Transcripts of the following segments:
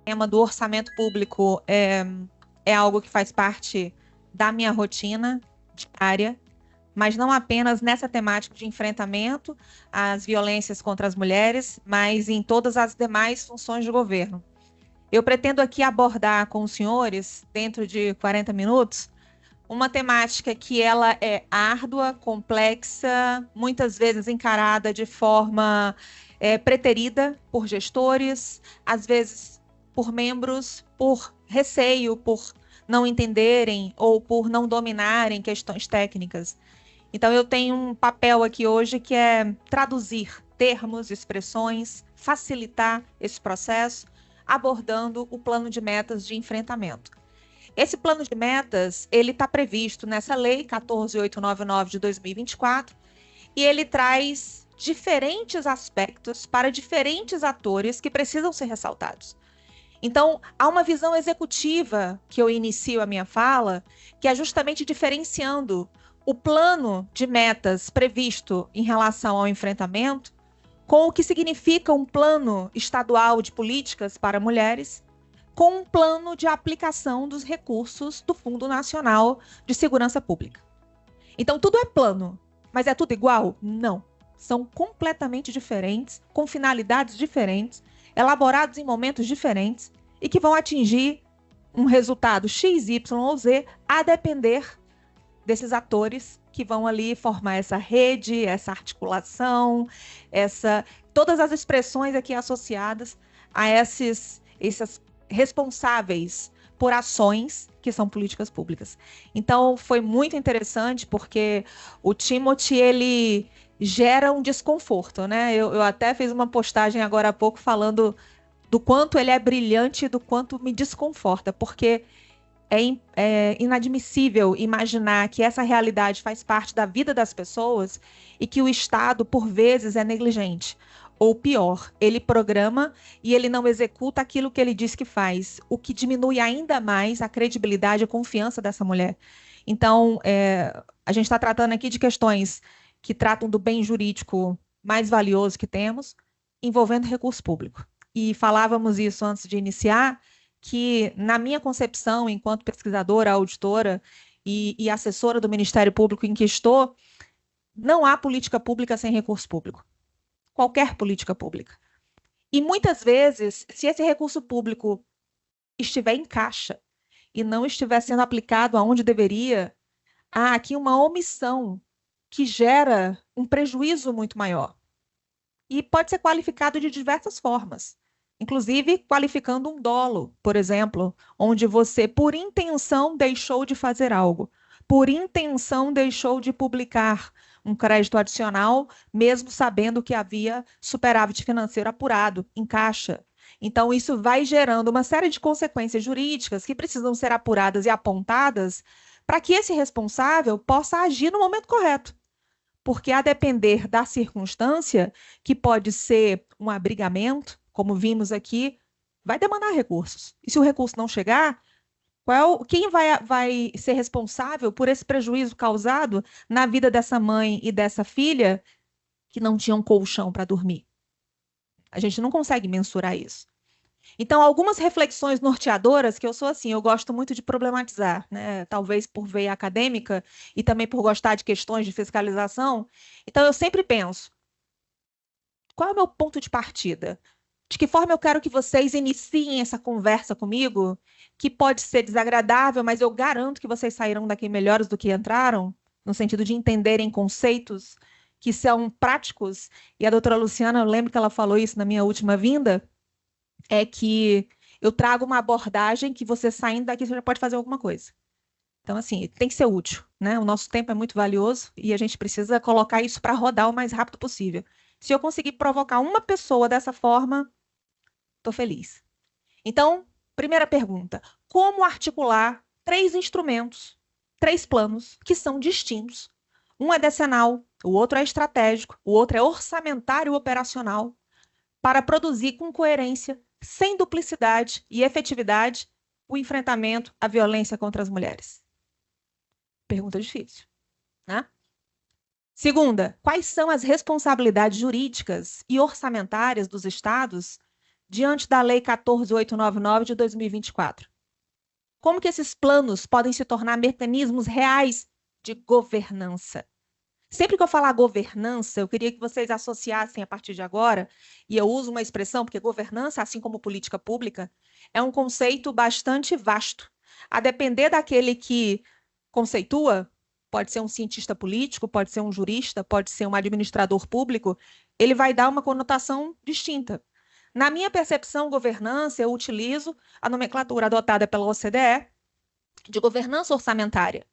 tema do orçamento público é algo que faz parte da minha rotina diária, mas não apenas nessa temática de enfrentamento às violências contra as mulheres, mas em todas as demais funções de governo. Eu pretendo aqui abordar com os senhores, dentro de 40 minutos, uma temática que ela é árdua, complexa, muitas vezes encarada de forma preterida por gestores, às vezes por membros, por receio, por não entenderem ou por não dominarem questões técnicas. Então, eu tenho um papel aqui hoje que é traduzir termos, expressões, facilitar esse processo, abordando o plano de metas de enfrentamento. Esse plano de metas, ele está previsto nessa lei 14.899 de 2024 e ele traz diferentes aspectos para diferentes atores que precisam ser ressaltados. Então, há uma visão executiva que eu inicio a minha fala, que é justamente diferenciando o plano de metas previsto em relação ao enfrentamento com o que significa um plano estadual de políticas para mulheres, com um plano de aplicação dos recursos do Fundo Nacional de Segurança Pública. Então, tudo é plano, mas é tudo igual? Não. São completamente diferentes, com finalidades diferentes, elaborados em momentos diferentes e que vão atingir um resultado X, Y ou Z a depender desses atores que vão ali formar essa rede, essa articulação, todas as expressões aqui associadas a esses responsáveis por ações que são políticas públicas. Então, foi muito interessante porque o Timothy, ele gera um desconforto, né? Eu até fiz uma postagem agora há pouco falando do quanto ele é brilhante e do quanto me desconforta, porque é inadmissível imaginar que essa realidade faz parte da vida das pessoas e que o Estado, por vezes, é negligente. Ou pior, ele programa e ele não executa aquilo que ele diz que faz, o que diminui ainda mais a credibilidade e a confiança dessa mulher. Então, a gente está tratando aqui de questões que tratam do bem jurídico mais valioso que temos, envolvendo recurso público. E falávamos isso antes de iniciar, que, na minha concepção, enquanto pesquisadora, auditora e assessora do Ministério Público em que estou, não há política pública sem recurso público. Qualquer política pública. E muitas vezes, se esse recurso público estiver em caixa e não estiver sendo aplicado aonde deveria, há aqui uma omissão que gera um prejuízo muito maior. E pode ser qualificado de diversas formas. Inclusive, qualificando um dolo, por exemplo, onde você, por intenção, deixou de fazer algo, por intenção, deixou de publicar um crédito adicional, mesmo sabendo que havia superávit financeiro apurado em caixa. Então, isso vai gerando uma série de consequências jurídicas que precisam ser apuradas e apontadas para que esse responsável possa agir no momento correto. Porque, a depender da circunstância, que pode ser um abrigamento, como vimos aqui, vai demandar recursos. E se o recurso não chegar, quem vai ser responsável por esse prejuízo causado na vida dessa mãe e dessa filha que não tinham colchão para dormir? A gente não consegue mensurar isso. Então, algumas reflexões norteadoras, que eu sou assim, eu gosto muito de problematizar, né? Talvez por veia acadêmica e também por gostar de questões de fiscalização. Então, eu sempre penso, qual é o meu ponto de partida? De que forma eu quero que vocês iniciem essa conversa comigo, que pode ser desagradável, mas eu garanto que vocês sairão daqui melhores do que entraram, no sentido de entenderem conceitos que são práticos. E a doutora Luciana, eu lembro que ela falou isso na minha última vinda, é que eu trago uma abordagem que você saindo daqui, você já pode fazer alguma coisa. Então, assim, tem que ser útil, né? O nosso tempo é muito valioso e a gente precisa colocar isso para rodar o mais rápido possível. Se eu conseguir provocar uma pessoa dessa forma, estou feliz. Então, primeira pergunta: como articular três instrumentos, três planos que são distintos? Um é decenal, o outro é estratégico, o outro é orçamentário operacional, para produzir com coerência, sem duplicidade e efetividade, o enfrentamento à violência contra as mulheres? Pergunta difícil, né? Segunda, quais são as responsabilidades jurídicas e orçamentárias dos estados diante da Lei 14.899 de 2024? Como que esses planos podem se tornar mecanismos reais de governança? Sempre que eu falar governança, eu queria que vocês associassem a partir de agora, e eu uso uma expressão, porque governança, assim como política pública, é um conceito bastante vasto. A depender daquele que conceitua, pode ser um cientista político, pode ser um jurista, pode ser um administrador público, ele vai dar uma conotação distinta. Na minha percepção, governança, eu utilizo a nomenclatura adotada pela OCDE de governança orçamentária,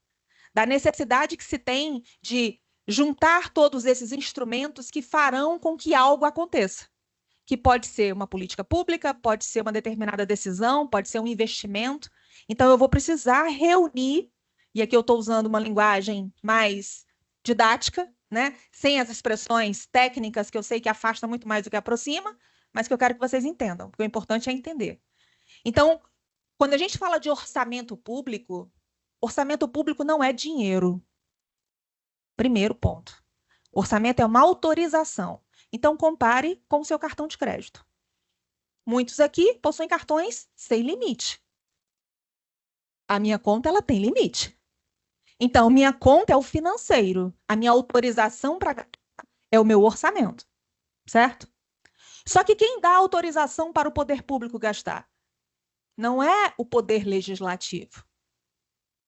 da necessidade que se tem de juntar todos esses instrumentos que farão com que algo aconteça. Que pode ser uma política pública, pode ser uma determinada decisão, pode ser um investimento. Então, eu vou precisar reunir, e aqui eu estou usando uma linguagem mais didática, né? Sem as expressões técnicas que eu sei que afasta muito mais do que aproxima, mas que eu quero que vocês entendam, porque o importante é entender. Então, quando a gente fala de orçamento público não é dinheiro. Primeiro ponto. Orçamento é uma autorização. Então, compare com o seu cartão de crédito. Muitos aqui possuem cartões sem limite. A minha conta, ela tem limite. Então, minha conta é o financeiro. A minha autorização para é o meu orçamento, certo? Só que quem dá autorização para o poder público gastar? Não é o poder legislativo.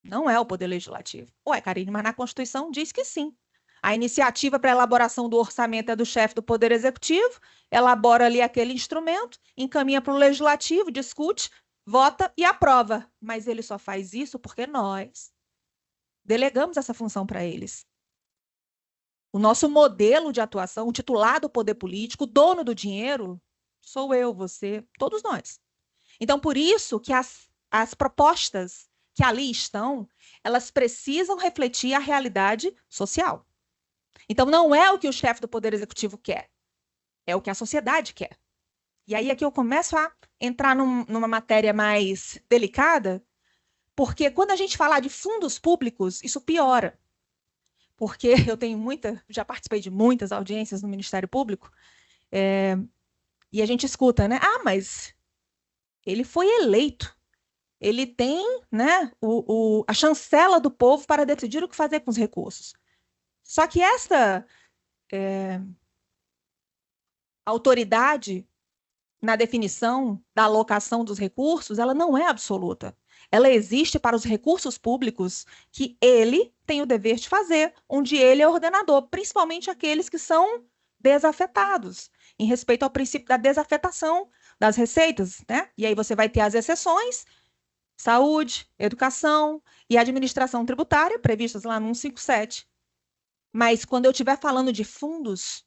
Não é o poder legislativo. Ué, Karine, mas na Constituição diz que sim. A iniciativa para a elaboração do orçamento é do chefe do Poder Executivo, elabora ali aquele instrumento, encaminha para o Legislativo, discute, vota e aprova. Mas ele só faz isso porque nós delegamos essa função para eles. O nosso modelo de atuação, o titular do poder político, o dono do dinheiro, sou eu, você, todos nós. Então, por isso que as propostas que ali estão, elas precisam refletir a realidade social. Então, não é o que o chefe do Poder Executivo quer, é o que a sociedade quer. E aí aqui eu começo a entrar numa matéria mais delicada, porque quando a gente falar de fundos públicos, isso piora. Porque eu tenho já participei de muitas audiências no Ministério Público, e a gente escuta, né? Ah, mas ele foi eleito. Ele tem, né, a chancela do povo para decidir o que fazer com os recursos. Só que essa autoridade na definição da alocação dos recursos, ela não é absoluta. Ela existe para os recursos públicos que ele tem o dever de fazer, onde ele é ordenador, principalmente aqueles que são desafetados, em respeito ao princípio da desafetação das receitas, né? E aí você vai ter as exceções, saúde, educação e administração tributária, previstas lá no 157. Mas quando eu estiver falando de fundos,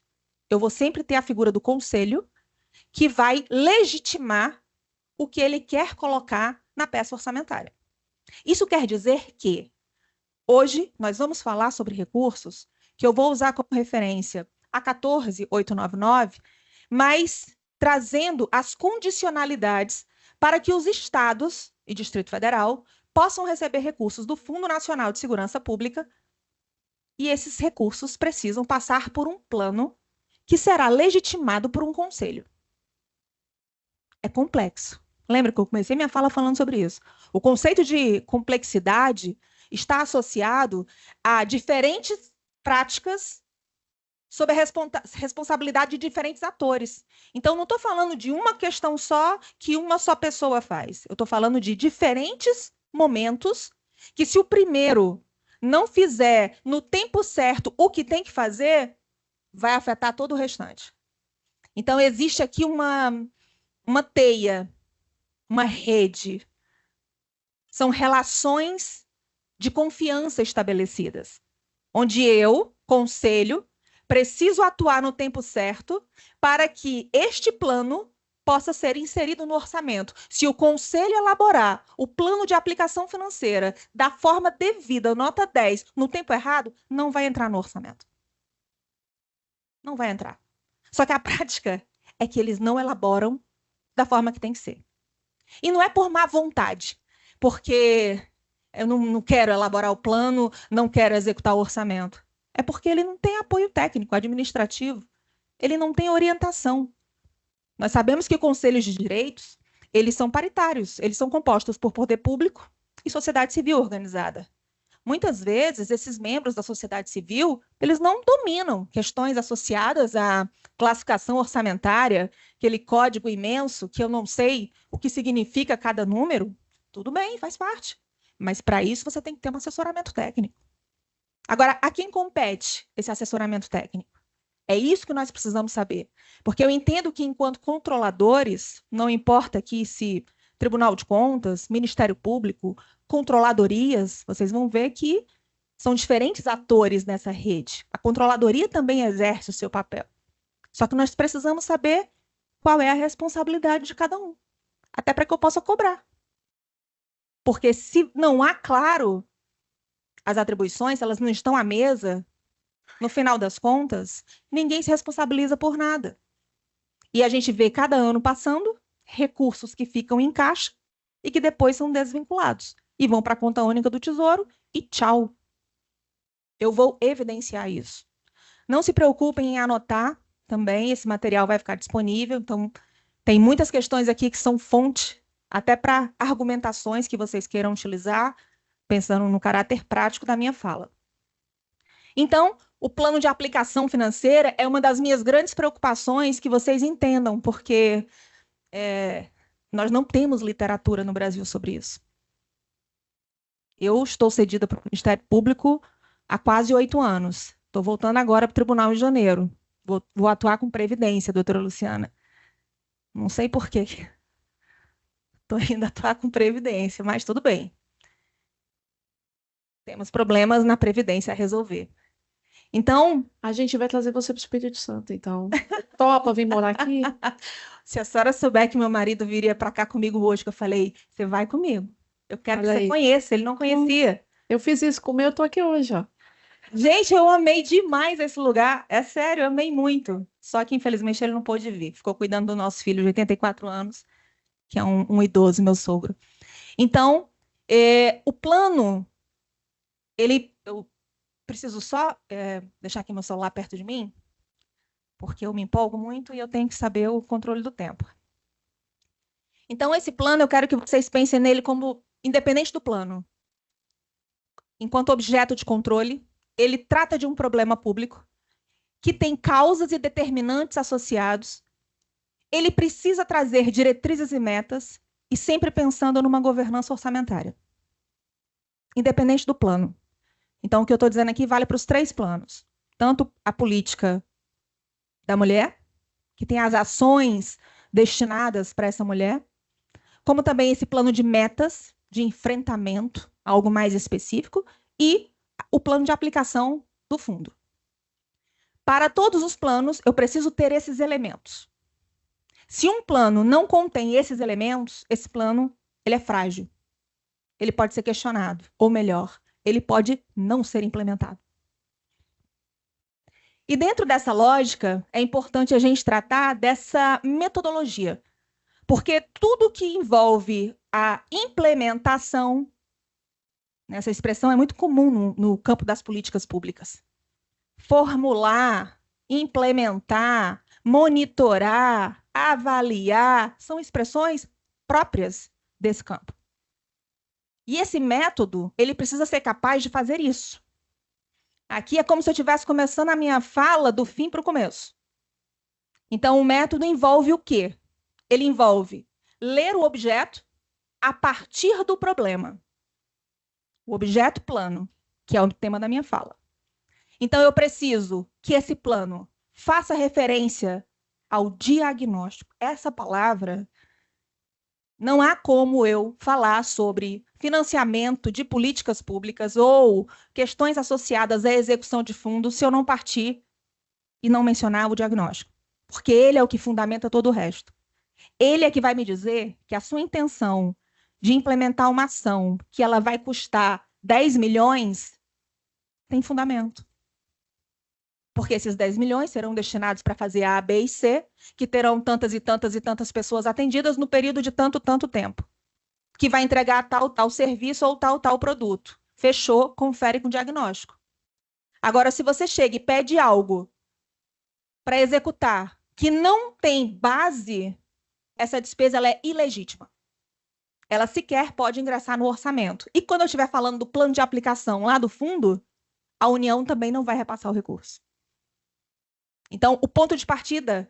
eu vou sempre ter a figura do conselho, que vai legitimar o que ele quer colocar na peça orçamentária. Isso quer dizer que hoje nós vamos falar sobre recursos que eu vou usar como referência a 14.899, mas trazendo as condicionalidades para que os estados e Distrito Federal possam receber recursos do Fundo Nacional de Segurança Pública, e esses recursos precisam passar por um plano que será legitimado por um conselho. É complexo. Lembra que eu comecei minha fala falando sobre isso? O conceito de complexidade está associado a diferentes práticas sob a responsabilidade de diferentes atores. Então, não estou falando de uma questão só que uma só pessoa faz. Eu estou falando de diferentes momentos que, se o primeiro não fizer no tempo certo o que tem que fazer, vai afetar todo o restante. Então, existe aqui uma teia, uma rede. São relações de confiança estabelecidas, onde eu, conselho, preciso atuar no tempo certo para que este plano possa ser inserido no orçamento. Se o conselho elaborar o plano de aplicação financeira da forma devida, nota 10, no tempo errado, não vai entrar no orçamento. Não vai entrar. Só que a prática é que eles não elaboram da forma que tem que ser. E não é por má vontade, porque eu não quero elaborar o plano, não quero executar o orçamento. É porque ele não tem apoio técnico, administrativo. Ele não tem orientação. Nós sabemos que conselhos de direitos, eles são paritários, eles são compostos por poder público e sociedade civil organizada. Muitas vezes, esses membros da sociedade civil, eles não dominam questões associadas à classificação orçamentária, aquele código imenso que eu não sei o que significa cada número. Tudo bem, faz parte. Mas para isso você tem que ter um assessoramento técnico. Agora, a quem compete esse assessoramento técnico? É isso que nós precisamos saber. Porque eu entendo que, enquanto controladores, não importa aqui se Tribunal de Contas, Ministério Público, controladorias, vocês vão ver que são diferentes atores nessa rede. A controladoria também exerce o seu papel. Só que nós precisamos saber qual é a responsabilidade de cada um, até para que eu possa cobrar. Porque se não há claro as atribuições, elas não estão à mesa, no final das contas, ninguém se responsabiliza por nada. E a gente vê cada ano passando recursos que ficam em caixa e que depois são desvinculados e vão para a conta única do Tesouro e tchau. Eu vou evidenciar isso. Não se preocupem em anotar também, esse material vai ficar disponível. Então, tem muitas questões aqui que são fonte, até para argumentações que vocês queiram utilizar, pensando no caráter prático da minha fala. Então, o plano de aplicação financeira é uma das minhas grandes preocupações, que vocês entendam, porque nós não temos literatura no Brasil sobre isso. Eu estou cedida para o Ministério Público há quase 8 anos. Estou voltando agora para o Tribunal em janeiro. Vou atuar com previdência, doutora Luciana. Não sei por quê. Estou indo atuar com previdência, mas tudo bem. Temos problemas na previdência a resolver. Então, A gente vai trazer você para o Espírito Santo, então. Topa vir morar aqui? se a senhora souber que meu marido viria para cá comigo hoje, que eu falei, você vai comigo. Eu quero Olha que você aí. conheça, ele não conhecia. Eu fiz isso com o meu, eu tô aqui hoje, ó. Gente, eu amei demais esse lugar. É sério, eu amei muito. Só que, infelizmente, ele não pôde vir. Ficou cuidando do nosso filho de 84 anos, que é um idoso, meu sogro. Então, o plano, eu preciso só deixar aqui meu celular perto de mim, porque eu me empolgo muito e eu tenho que saber o controle do tempo. Então, esse plano, eu quero que vocês pensem nele como independente do plano. Enquanto objeto de controle, ele trata de um problema público que tem causas e determinantes associados. Ele precisa trazer diretrizes e metas e sempre pensando numa governança orçamentária, independente do plano. Então, o que eu estou dizendo aqui vale para os 3 planos. Tanto a política da mulher, que tem as ações destinadas para essa mulher, como também esse plano de metas, de enfrentamento, algo mais específico, e o plano de aplicação do fundo. Para todos os planos, eu preciso ter esses elementos. Se um plano não contém esses elementos, esse plano ele é frágil. Ele pode ser questionado, ou melhor, ele pode não ser implementado. E dentro dessa lógica, é importante a gente tratar dessa metodologia, porque tudo que envolve a implementação, essa expressão é muito comum no campo das políticas públicas. Formular, implementar, monitorar, avaliar, são expressões próprias desse campo. E esse método, ele precisa ser capaz de fazer isso. Aqui é como se eu estivesse começando a minha fala do fim para o começo. Então, o método envolve o quê? Ele envolve ler o objeto a partir do problema. O objeto plano, que é o tema da minha fala. Então, eu preciso que esse plano faça referência ao diagnóstico. Essa palavra, não há como eu falar sobre financiamento de políticas públicas ou questões associadas à execução de fundos se eu não partir e não mencionar o diagnóstico. Porque ele é o que fundamenta todo o resto. Ele é que vai me dizer que a sua intenção de implementar uma ação que ela vai custar 10 milhões tem fundamento. Porque esses 10 milhões serão destinados para fazer A, B e C, que terão tantas e tantas e tantas pessoas atendidas no período de tanto tempo, que vai entregar tal serviço ou tal produto. Fechou, confere com o diagnóstico. Agora, se você chega e pede algo para executar que não tem base, essa despesa ela é ilegítima. Ela sequer pode ingressar no orçamento. E quando eu estiver falando do plano de aplicação lá do fundo, a União também não vai repassar o recurso. Então, o ponto de partida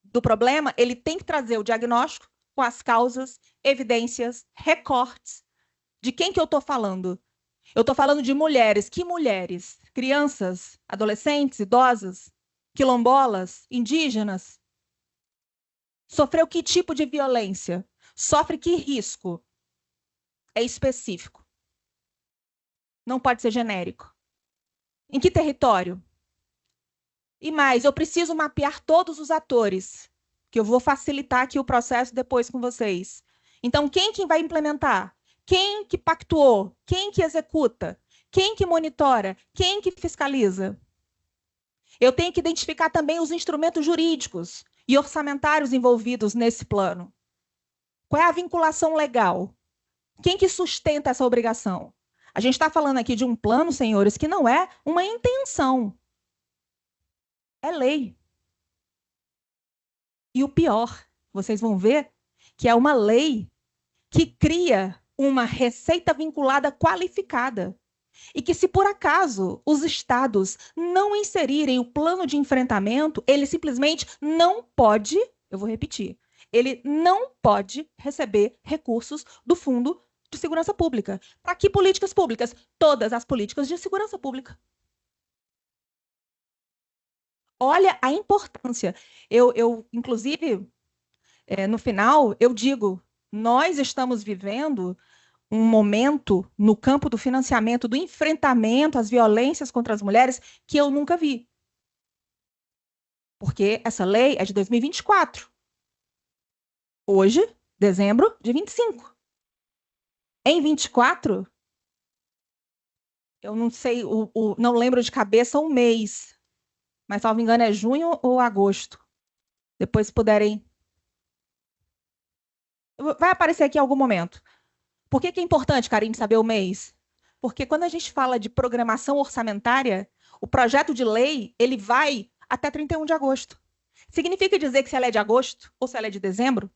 do problema, ele tem que trazer o diagnóstico com as causas, evidências, recortes. De quem que eu estou falando? Eu estou falando de mulheres. Que mulheres? Crianças, adolescentes, idosas, quilombolas, indígenas? Sofreu que tipo de violência? Sofre que risco? É específico. Não pode ser genérico. Em que território? E mais, eu preciso mapear todos os atores, que eu vou facilitar aqui o processo depois com vocês. Então, quem que vai implementar? Quem que pactuou? Quem que executa? Quem que monitora? Quem que fiscaliza? Eu tenho que identificar também os instrumentos jurídicos e orçamentários envolvidos nesse plano. Qual é a vinculação legal? Quem que sustenta essa obrigação? A gente está falando aqui de um plano, senhores, que não é uma intenção. É lei. E o pior, vocês vão ver que é uma lei que cria uma receita vinculada qualificada. E que, se por acaso os estados não inserirem o plano de enfrentamento, ele simplesmente não pode, eu vou repetir, ele não pode receber recursos do Fundo de Segurança Pública. Para que políticas públicas? Todas as políticas de segurança pública. Olha a importância. Inclusive, no final, eu digo, nós estamos vivendo um momento no campo do financiamento, do enfrentamento às violências contra as mulheres que eu nunca vi. Porque essa lei é de 2024. Hoje, dezembro de 25. Em 24, eu não sei, não lembro de cabeça o mês, mas, salvo engano, é junho ou agosto. Depois, se puderem... Vai aparecer aqui em algum momento. Por que é importante, Karine, saber o mês? Porque quando a gente fala de programação orçamentária, o projeto de lei ele vai até 31 de agosto. Significa dizer que se ela é de agosto ou se ela é de dezembro,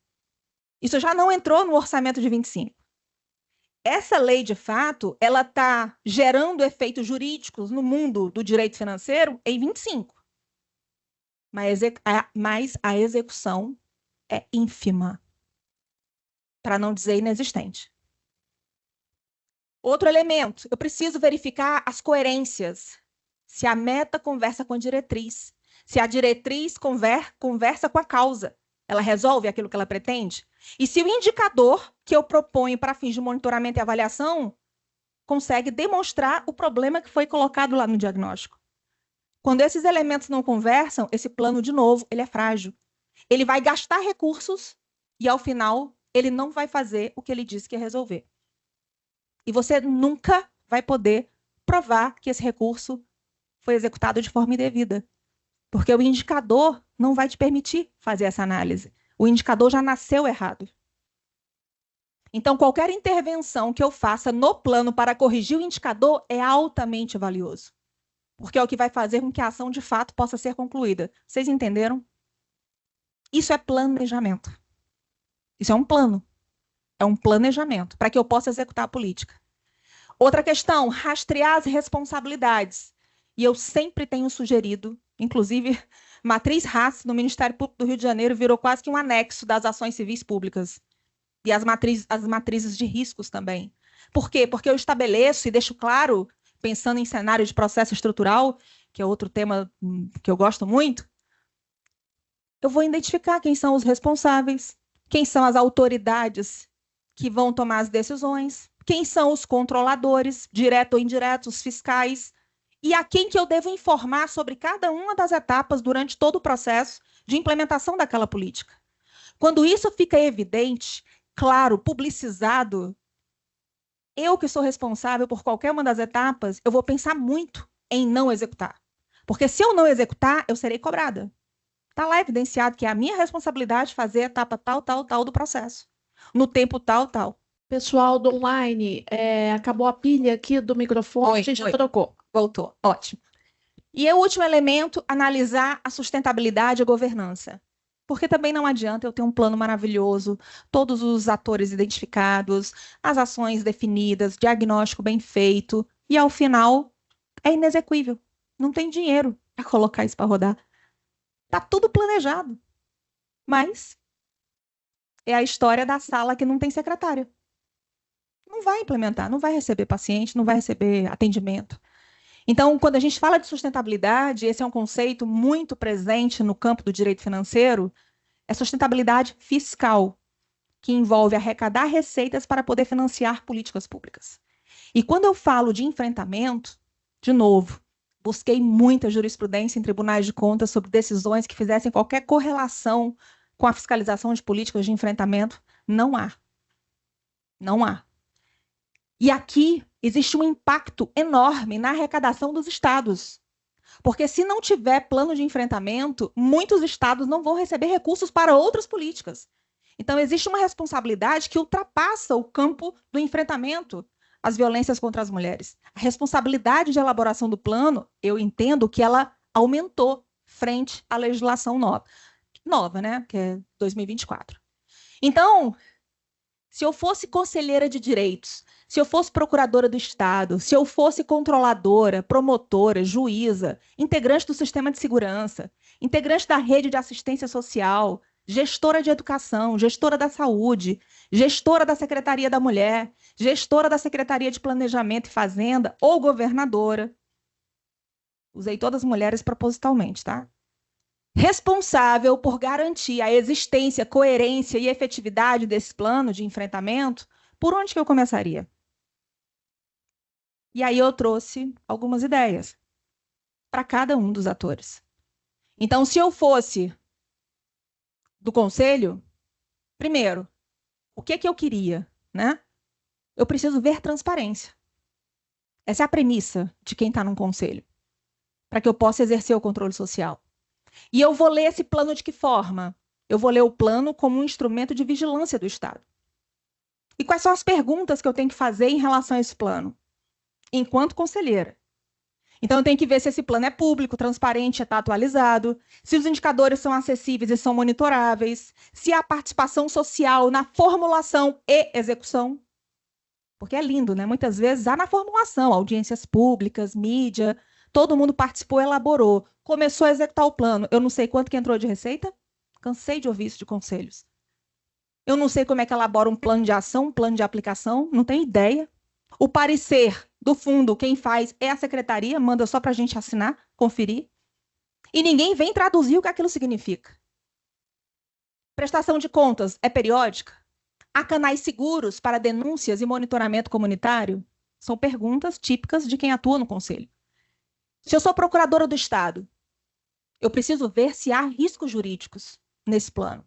isso já não entrou no orçamento de 25. Essa lei, de fato, ela está gerando efeitos jurídicos no mundo do direito financeiro em 25. Mas a execução é ínfima, para não dizer inexistente. Outro elemento, eu preciso verificar as coerências. Se a meta conversa com a diretriz. Se a diretriz conversa com a causa. Ela resolve aquilo que ela pretende? E se o indicador que eu proponho para fins de monitoramento e avaliação consegue demonstrar o problema que foi colocado lá no diagnóstico. Quando esses elementos não conversam, esse plano, de novo, ele é frágil. Ele vai gastar recursos e, ao final, ele não vai fazer o que ele disse que ia resolver. E você nunca vai poder provar que esse recurso foi executado de forma indevida. Porque o indicador não vai te permitir fazer essa análise. O indicador já nasceu errado. Então, qualquer intervenção que eu faça no plano para corrigir o indicador é altamente valioso. Porque é o que vai fazer com que a ação, de fato, possa ser concluída. Vocês entenderam? Isso é planejamento. Isso é um plano. É um planejamento para que eu possa executar a política. Outra questão, rastrear as responsabilidades. E eu sempre tenho sugerido, inclusive, matriz RAS no Ministério Público do Rio de Janeiro virou quase que um anexo das ações civis públicas. E as matrizes de riscos também. Por quê? Porque eu estabeleço e deixo claro, pensando em cenário de processo estrutural, que é outro tema que eu gosto muito, eu vou identificar quem são os responsáveis, quem são as autoridades que vão tomar as decisões, quem são os controladores, direto ou indiretos, fiscais, e a quem que eu devo informar sobre cada uma das etapas durante todo o processo de implementação daquela política. Quando isso fica evidente, claro, publicizado, eu que sou responsável por qualquer uma das etapas, eu vou pensar muito em não executar. Porque se eu não executar, eu serei cobrada. Está lá evidenciado que é a minha responsabilidade fazer a etapa tal, tal, tal do processo. No tempo tal, tal. Pessoal do online, acabou a pilha aqui do microfone, a gente já trocou. Voltou, ótimo. E o último elemento, analisar a sustentabilidade e a governança. Porque também não adianta eu ter um plano maravilhoso, todos os atores identificados, as ações definidas, diagnóstico bem feito, e ao final é inexequível. Não tem dinheiro para colocar isso para rodar. Está tudo planejado. Mas é a história da sala que não tem secretária. Não vai implementar, não vai receber paciente, não vai receber atendimento. Então, quando a gente fala de sustentabilidade, esse é um conceito muito presente no campo do direito financeiro, é sustentabilidade fiscal, que envolve arrecadar receitas para poder financiar políticas públicas. E quando eu falo de enfrentamento, de novo, busquei muita jurisprudência em tribunais de contas sobre decisões que fizessem qualquer correlação com a fiscalização de políticas de enfrentamento. Não há. Não há. E aqui existe um impacto enorme na arrecadação dos estados. Porque se não tiver plano de enfrentamento, muitos estados não vão receber recursos para outras políticas. Então, existe uma responsabilidade que ultrapassa o campo do enfrentamento às violências contra as mulheres. A responsabilidade de elaboração do plano, eu entendo que ela aumentou frente à legislação nova, né? Que é 2024. Então, se eu fosse conselheira de direitos, se eu fosse procuradora do Estado, se eu fosse controladora, promotora, juíza, integrante do sistema de segurança, integrante da rede de assistência social, gestora de educação, gestora da saúde, gestora da Secretaria da Mulher, gestora da Secretaria de Planejamento e Fazenda ou governadora. Usei todas as mulheres propositalmente, tá? Responsável por garantir a existência, coerência e efetividade desse plano de enfrentamento, por onde que eu começaria? E aí eu trouxe algumas ideias para cada um dos atores. Então, se eu fosse do conselho, primeiro, o que eu queria, né? Eu preciso ver transparência. Essa é a premissa de quem está num conselho, para que eu possa exercer o controle social. E eu vou ler esse plano de que forma? Eu vou ler o plano como um instrumento de vigilância do Estado. E quais são as perguntas que eu tenho que fazer em relação a esse plano? Enquanto conselheira. Então, eu tenho que ver se esse plano é público, transparente, está atualizado, se os indicadores são acessíveis e são monitoráveis, se há participação social na formulação e execução. Porque é lindo, né? Muitas vezes há na formulação, audiências públicas, mídia, todo mundo participou, elaborou, começou a executar o plano. Eu não sei quanto que entrou de receita, cansei de ouvir isso de conselhos. Eu não sei como é que elabora um plano de ação, um plano de aplicação, não tenho ideia. O parecer do fundo, quem faz é a secretaria, manda só para a gente assinar, conferir. E ninguém vem traduzir o que aquilo significa. Prestação de contas é periódica? Há canais seguros para denúncias e monitoramento comunitário? São perguntas típicas de quem atua no conselho. Se eu sou procuradora do Estado, eu preciso ver se há riscos jurídicos nesse plano.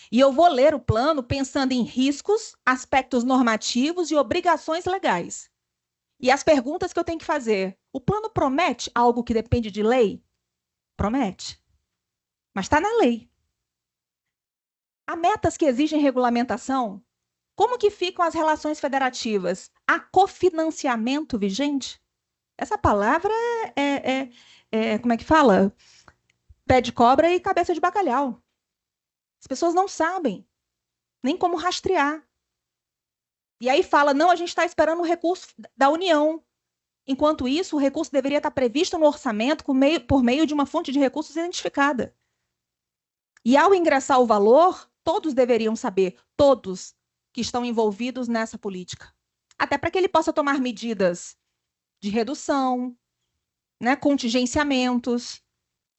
E eu vou ler o plano pensando em riscos, aspectos normativos e obrigações legais. E as perguntas que eu tenho que fazer: o plano promete algo que depende de lei? Promete. Mas está na lei. Há metas que exigem regulamentação? Como que ficam as relações federativas? Há cofinanciamento vigente? Essa palavra como é que fala? Pé de cobra e cabeça de bacalhau. As pessoas não sabem nem como rastrear. E aí fala, não, a gente está esperando o recurso da União. Enquanto isso, o recurso deveria estar previsto no orçamento por meio de uma fonte de recursos identificada. E ao ingressar o valor, todos deveriam saber, todos que estão envolvidos nessa política. Até para que ele possa tomar medidas de redução, né, contingenciamentos,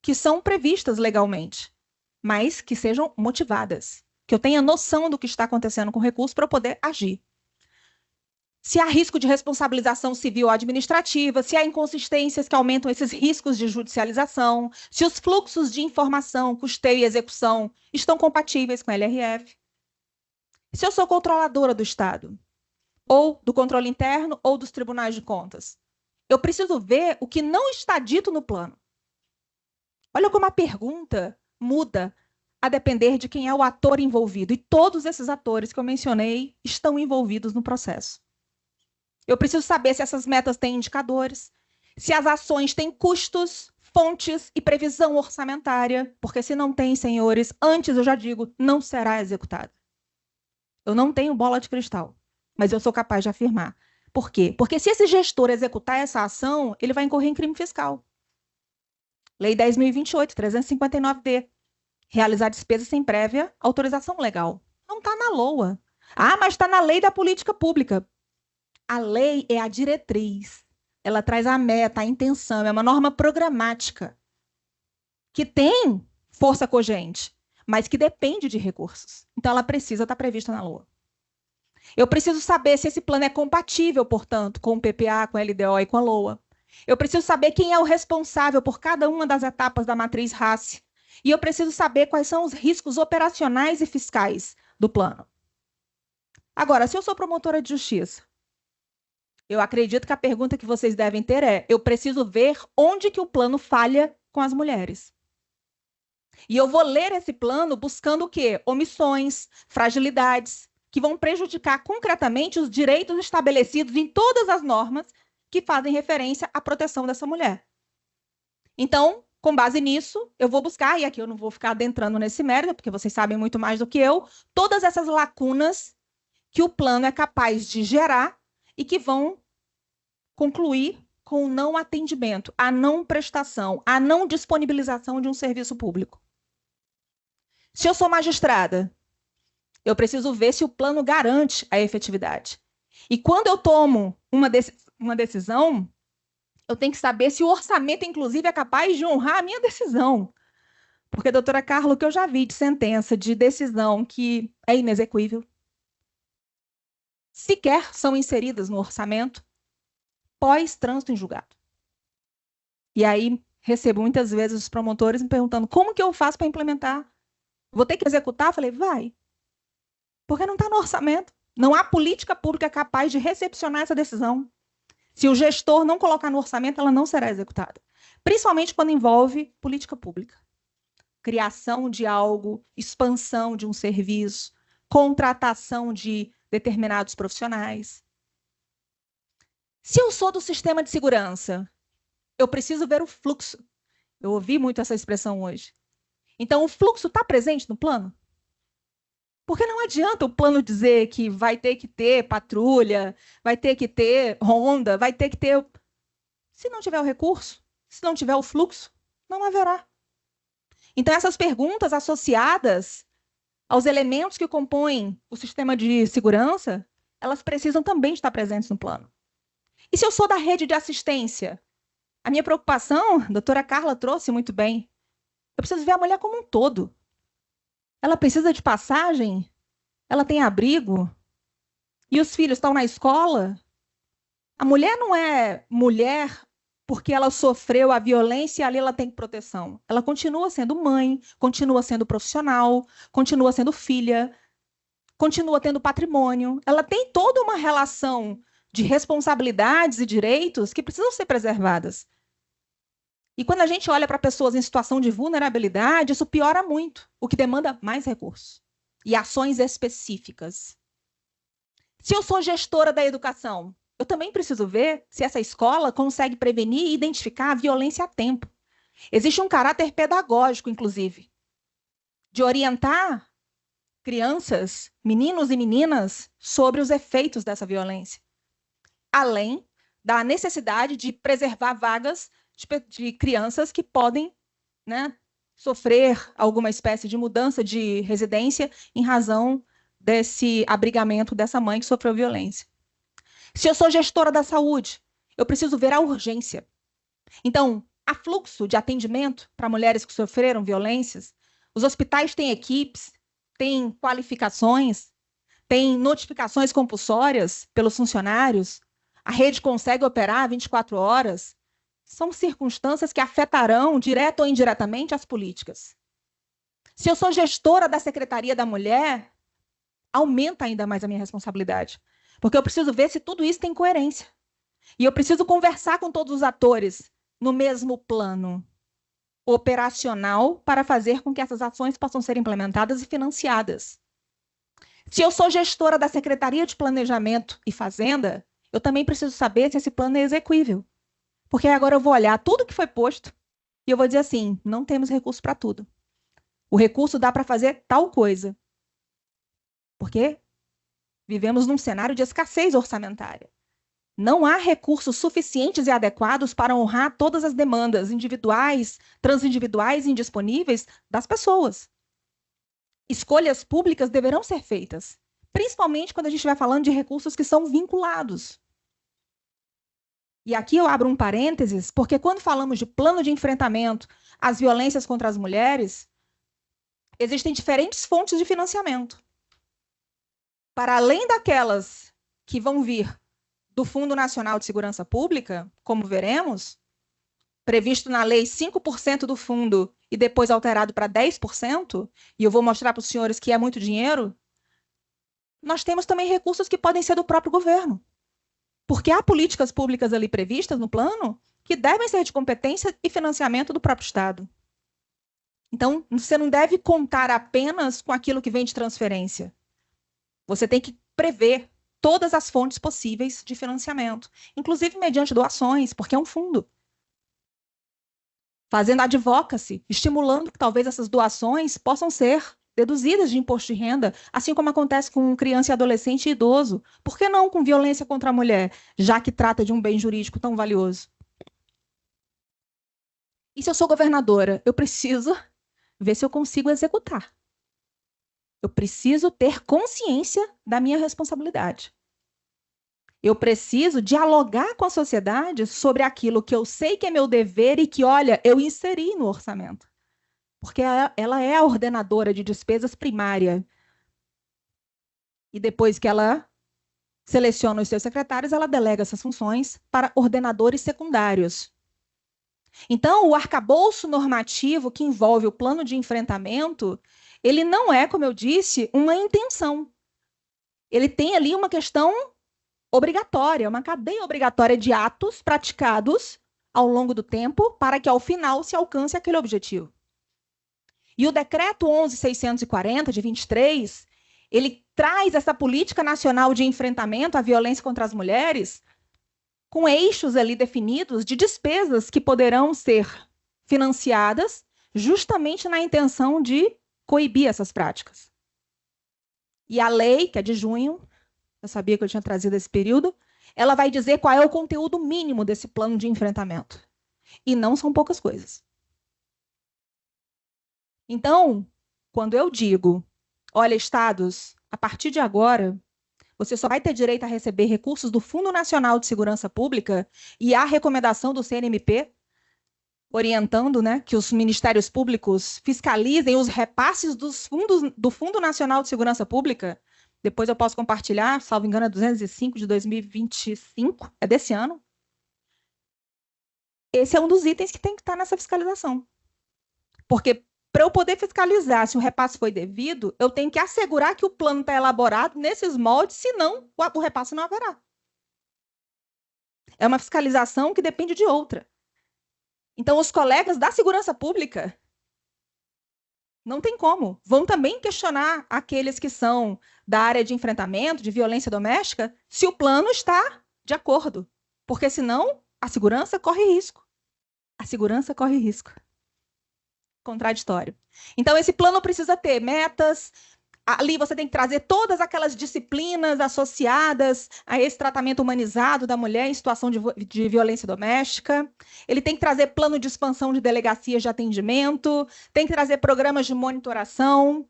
que são previstas legalmente, mas que sejam motivadas. Que eu tenha noção do que está acontecendo com o recurso para eu poder agir. Se há risco de responsabilização civil ou administrativa, se há inconsistências que aumentam esses riscos de judicialização, se os fluxos de informação, custeio e execução estão compatíveis com a LRF. Se eu sou controladora do Estado, ou do controle interno, ou dos tribunais de contas, eu preciso ver o que não está dito no plano. Olha como a pergunta muda a depender de quem é o ator envolvido. E todos esses atores que eu mencionei estão envolvidos no processo. Eu preciso saber se essas metas têm indicadores, se as ações têm custos, fontes e previsão orçamentária, porque se não tem, senhores, antes eu já digo, não será executada. Eu não tenho bola de cristal, mas eu sou capaz de afirmar. Por quê? Porque se esse gestor executar essa ação, ele vai incorrer em crime fiscal. Lei 10.028, 359-D. Realizar despesas sem prévia autorização legal. Não está na LOA. Ah, mas está na lei da política pública. A lei é a diretriz. Ela traz a meta, a intenção, é uma norma programática que tem força cogente, mas que depende de recursos. Então, ela precisa estar prevista na LOA. Eu preciso saber se esse plano é compatível, portanto, com o PPA, com a LDO e com a LOA. Eu preciso saber quem é o responsável por cada uma das etapas da matriz RACE. E eu preciso saber quais são os riscos operacionais e fiscais do plano. Agora, se eu sou promotora de justiça, eu acredito que a pergunta que vocês devem ter é: eu preciso ver onde que o plano falha com as mulheres. E eu vou ler esse plano buscando o quê? Omissões, fragilidades, que vão prejudicar concretamente os direitos estabelecidos em todas as normas que fazem referência à proteção dessa mulher. Então, com base nisso, eu vou buscar, e aqui eu não vou ficar adentrando nesse mérito, porque vocês sabem muito mais do que eu, todas essas lacunas que o plano é capaz de gerar e que vão concluir com o não atendimento, a não prestação, a não disponibilização de um serviço público. Se eu sou magistrada, eu preciso ver se o plano garante a efetividade. E quando eu tomo uma decisão, eu tenho que saber se o orçamento, inclusive, é capaz de honrar a minha decisão. Porque, doutora Carla, o que eu já vi de sentença, de decisão que é inexequível, sequer são inseridas no orçamento pós-trânsito em julgado. E aí, recebo muitas vezes os promotores me perguntando: como que eu faço para implementar? Vou ter que executar? Eu falei: vai. Porque não está no orçamento. Não há política pública capaz de recepcionar essa decisão. Se o gestor não colocar no orçamento, ela não será executada. Principalmente quando envolve política pública. Criação de algo, expansão de um serviço, contratação de determinados profissionais. Se eu sou do sistema de segurança, eu preciso ver o fluxo. Eu ouvi muito essa expressão hoje. Então, o fluxo está presente no plano? Porque não adianta o plano dizer que vai ter que ter patrulha, vai ter que ter ronda, vai ter que ter... Se não tiver o recurso, se não tiver o fluxo, não haverá. Então, essas perguntas associadas aos elementos que compõem o sistema de segurança, elas precisam também estar presentes no plano. E se eu sou da rede de assistência? A minha preocupação, a doutora Carla trouxe muito bem, eu preciso ver a mulher como um todo. Ela precisa de passagem? Ela tem abrigo? E os filhos estão na escola? A mulher não é mulher porque ela sofreu a violência e ali ela tem proteção. Ela continua sendo mãe, continua sendo profissional, continua sendo filha, continua tendo patrimônio. Ela tem toda uma relação de responsabilidades e direitos que precisam ser preservadas. E quando a gente olha para pessoas em situação de vulnerabilidade, isso piora muito, o que demanda mais recursos e ações específicas. Se eu sou gestora da educação, eu também preciso ver se essa escola consegue prevenir e identificar a violência a tempo. Existe um caráter pedagógico, inclusive, de orientar crianças, meninos e meninas, sobre os efeitos dessa violência, além da necessidade de preservar vagas de crianças que podem, né, sofrer alguma espécie de mudança de residência em razão desse abrigamento dessa mãe que sofreu violência. Se eu sou gestora da saúde, eu preciso ver a urgência. Então, há fluxo de atendimento para mulheres que sofreram violências. Os hospitais têm equipes, têm qualificações, têm notificações compulsórias pelos funcionários. A rede consegue operar 24 horas. São circunstâncias que afetarão, direta ou indiretamente, as políticas. Se eu sou gestora da Secretaria da Mulher, aumenta ainda mais a minha responsabilidade, porque eu preciso ver se tudo isso tem coerência. E eu preciso conversar com todos os atores no mesmo plano operacional para fazer com que essas ações possam ser implementadas e financiadas. Se eu sou gestora da Secretaria de Planejamento e Fazenda, eu também preciso saber se esse plano é exequível. Porque agora eu vou olhar tudo que foi posto E eu vou dizer assim, não temos recurso para tudo. O recurso dá para fazer tal coisa. Porque vivemos num cenário de escassez orçamentária. Não há recursos suficientes e adequados para honrar todas as demandas individuais, transindividuais e indisponíveis das pessoas. Escolhas públicas deverão ser feitas, principalmente quando a gente estiver falando de recursos que são vinculados. E aqui eu abro um parênteses, porque quando falamos de plano de enfrentamento às violências contra as mulheres, existem diferentes fontes de financiamento. Para além daquelas que vão vir do Fundo Nacional de Segurança Pública, como veremos, previsto na lei 5% do fundo e depois alterado para 10%, e eu vou mostrar para os senhores que é muito dinheiro, nós temos também recursos que podem ser do próprio governo. Porque há políticas públicas ali previstas no plano que devem ser de competência e financiamento do próprio Estado. Então, você não deve contar apenas com aquilo que vem de transferência. Você tem que prever todas as fontes possíveis de financiamento, inclusive mediante doações, porque é um fundo. Fazendo advocacy, estimulando que talvez essas doações possam ser deduzidas de imposto de renda, assim como acontece com criança e adolescente e idoso. Por que não com violência contra a mulher, já que trata de um bem jurídico tão valioso? E se eu sou governadora, eu preciso ver se eu consigo executar. Eu preciso ter consciência da minha responsabilidade. Eu preciso dialogar com a sociedade sobre aquilo que eu sei que é meu dever e que, olha, eu inseri no orçamento. Porque ela é a ordenadora de despesas primária. E depois que ela seleciona os seus secretários, ela delega essas funções para ordenadores secundários. Então, o arcabouço normativo que envolve o plano de enfrentamento, ele não é, como eu disse, uma intenção. Ele tem ali uma questão obrigatória, uma cadeia obrigatória de atos praticados ao longo do tempo para que, ao final, se alcance aquele objetivo. E o decreto 11.640, de 23, ele traz essa política nacional de enfrentamento à violência contra as mulheres com eixos ali definidos de despesas que poderão ser financiadas justamente na intenção de coibir essas práticas. E a lei, que é de junho, eu sabia que eu tinha trazido esse período, ela vai dizer qual é o conteúdo mínimo desse plano de enfrentamento. E não são poucas coisas. Então, quando eu digo, olha, estados, a partir de agora, você só vai ter direito a receber recursos do Fundo Nacional de Segurança Pública e a recomendação do CNMP, orientando, né, que os ministérios públicos fiscalizem os repasses do Fundo Nacional de Segurança Pública. Depois eu posso compartilhar, salvo engano, é 205 de 2025, é desse ano. Esse é um dos itens que tem que estar nessa fiscalização. Porque para eu poder fiscalizar se o repasse foi devido, eu tenho que assegurar que o plano está elaborado nesses moldes, senão o repasse não haverá. É uma fiscalização que depende de outra. Então, os colegas da segurança pública não tem como. Vão também questionar aqueles que são da área de enfrentamento, de violência doméstica, se o plano está de acordo. Porque senão a segurança corre risco. A segurança corre risco. Contraditório. Então, esse plano precisa ter metas. Ali você tem que trazer todas aquelas disciplinas associadas a esse tratamento humanizado da mulher em situação de violência doméstica. Ele tem que trazer plano de expansão de delegacias de atendimento, tem que trazer programas de monitoração,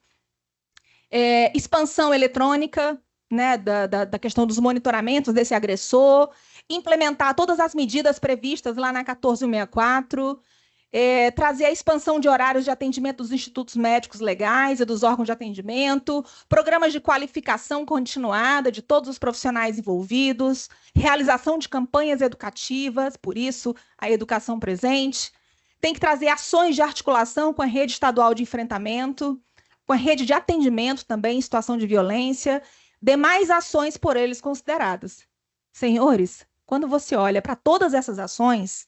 expansão eletrônica, né, da questão dos monitoramentos desse agressor, implementar todas as medidas previstas lá na 1464, trazer a expansão de horários de atendimento dos institutos médicos legais e dos órgãos de atendimento, programas de qualificação continuada de todos os profissionais envolvidos, realização de campanhas educativas, por isso a educação presente. Tem que trazer ações de articulação com a rede estadual de enfrentamento, com a rede de atendimento também em situação de violência, demais ações por eles consideradas. Senhores, quando você olha para todas essas ações,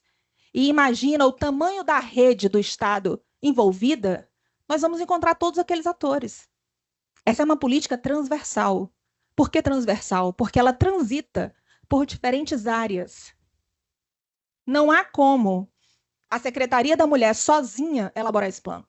e imagina o tamanho da rede do Estado envolvida, nós vamos encontrar todos aqueles atores. Essa é uma política transversal. Por que transversal? Porque ela transita por diferentes áreas. Não há como a Secretaria da Mulher sozinha elaborar esse plano.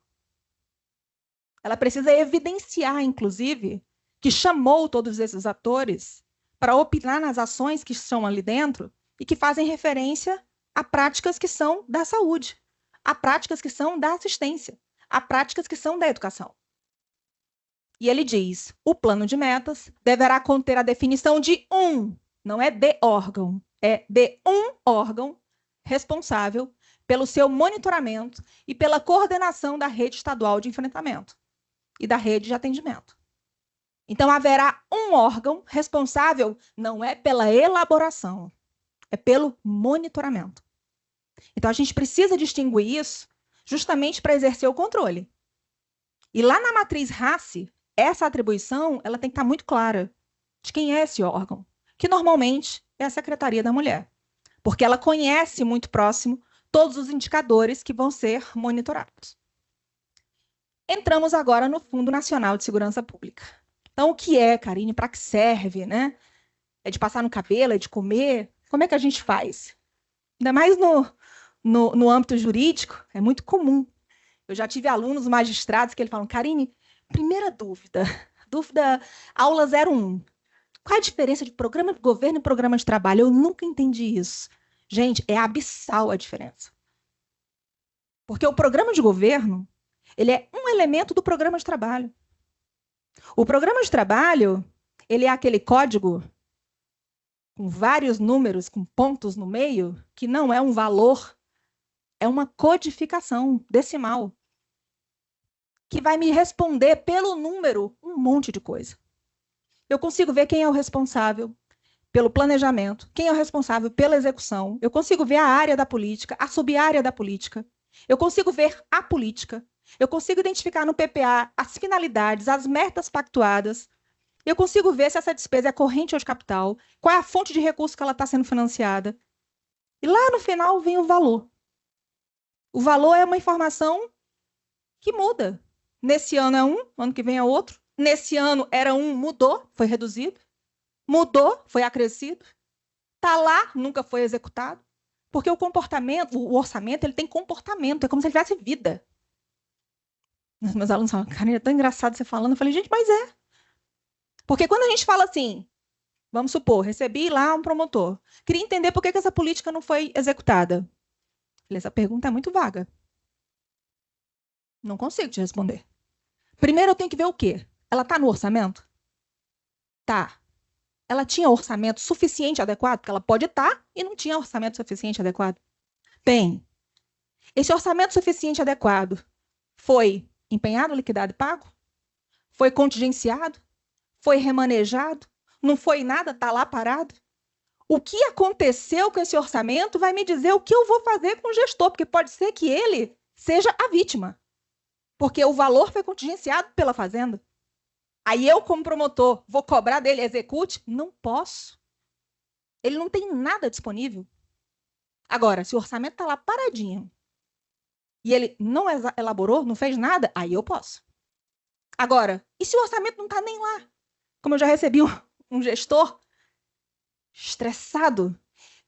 Ela precisa evidenciar, inclusive, que chamou todos esses atores para opinar nas ações que estão ali dentro e que fazem referência a práticas que são da saúde, a práticas que são da assistência, a práticas que são da educação. E ele diz, o plano de metas deverá conter a definição de não é de órgão, é de um órgão responsável pelo seu monitoramento e pela coordenação da rede estadual de enfrentamento e da rede de atendimento. Então, haverá um órgão responsável, não é pela elaboração, é pelo monitoramento. Então, a gente precisa distinguir isso justamente para exercer o controle. E lá na matriz RACE, essa atribuição ela tem que estar muito clara de quem é esse órgão, que normalmente é a Secretaria da Mulher, porque ela conhece muito próximo todos os indicadores que vão ser monitorados. Entramos agora no Fundo Nacional de Segurança Pública. Então, o que é, Karine? Para que serve, né? É de passar no cabelo, é de comer? Como é que a gente faz? Ainda mais no âmbito jurídico, é muito comum. Eu já tive alunos magistrados que eles falam, Karine, primeira dúvida aula 01. Qual é a diferença de programa de governo e programa de trabalho? Eu nunca entendi isso. Gente, é abissal a diferença. Porque o programa de governo, ele é um elemento do programa de trabalho. O programa de trabalho, ele é aquele código com vários números, com pontos no meio, que não é um valor, é uma codificação decimal, que vai me responder pelo número um monte de coisa. Eu consigo ver quem é o responsável pelo planejamento, quem é o responsável pela execução. Eu consigo ver a área da política, a sub-área da política. Eu consigo ver a política. Eu consigo identificar no PPA as finalidades, as metas pactuadas. Eu consigo ver se essa despesa é corrente ou de capital, qual é a fonte de recurso que ela está sendo financiada. E lá no final vem o valor. O valor é uma informação que muda. Nesse ano é ano que vem é outro. Nesse ano era mudou, foi reduzido. Mudou, foi acrescido. Está lá, nunca foi executado. Porque o comportamento, o orçamento, ele tem comportamento, é como se ele tivesse vida. Os meus alunos falam, Karine, é tão engraçado você falando. Eu falei, gente, mas é. Porque quando a gente fala assim, vamos supor, recebi lá um promotor, queria entender por que essa política não foi executada. Eu falei, essa pergunta é muito vaga. Não consigo te responder. Primeiro eu tenho que ver o quê? Ela está no orçamento? Tá. Ela tinha orçamento suficiente adequado? Porque ela pode estar e não tinha orçamento suficiente adequado. Bem, esse orçamento suficiente adequado foi empenhado, liquidado e pago? Foi contingenciado? Foi remanejado? Não foi nada? Está lá parado? O que aconteceu com esse orçamento vai me dizer o que eu vou fazer com o gestor, porque pode ser que ele seja a vítima. Porque o valor foi contingenciado pela Fazenda. Aí eu, como promotor, vou cobrar dele, execute? Não posso. Ele não tem nada disponível. Agora, se o orçamento está lá paradinho e ele não elaborou, não fez nada, aí eu posso. Agora, e se o orçamento não está nem lá? Como eu já recebi um gestor estressado.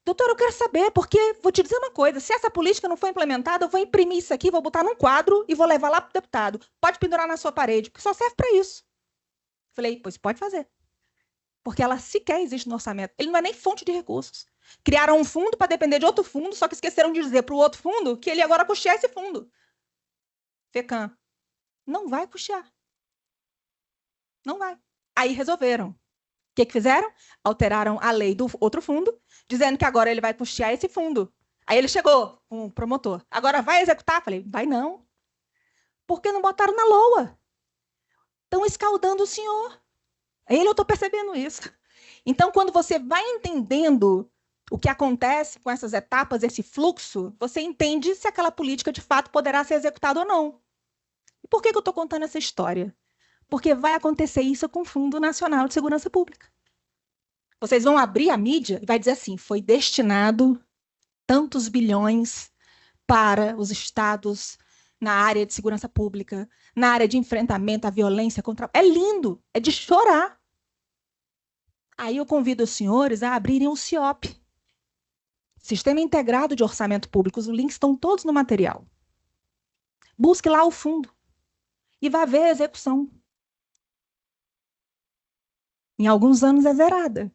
Doutor, eu quero saber, porque vou te dizer uma coisa, se essa política não for implementada, eu vou imprimir isso aqui, vou botar num quadro e vou levar lá para o deputado. Pode pendurar na sua parede, porque só serve para isso. Falei, pois pode fazer. Porque ela sequer existe no orçamento. Ele não é nem fonte de recursos. Criaram um fundo para depender de outro fundo, só que esqueceram de dizer para o outro fundo que ele agora custear esse fundo. FECAM. Não vai custear. Não vai. Aí resolveram. O que fizeram? Alteraram a lei do outro fundo, dizendo que agora ele vai custear esse fundo. Aí ele chegou, um promotor. Agora vai executar? Falei, vai não. Por que não botaram na LOA? Estão escaldando o senhor. Eu estou percebendo isso. Então, quando você vai entendendo o que acontece com essas etapas, esse fluxo, você entende se aquela política, de fato, poderá ser executada ou não. E por que eu estou contando essa história? Porque vai acontecer isso com o Fundo Nacional de Segurança Pública. Vocês vão abrir a mídia e vai dizer assim, foi destinado tantos bilhões para os estados na área de segurança pública, na área de enfrentamento à violência contra... É lindo, é de chorar. Aí eu convido os senhores a abrirem um CIOP. Sistema Integrado de Orçamento Público, os links estão todos no material. Busque lá o fundo e vá ver a execução. Em alguns anos é zerada.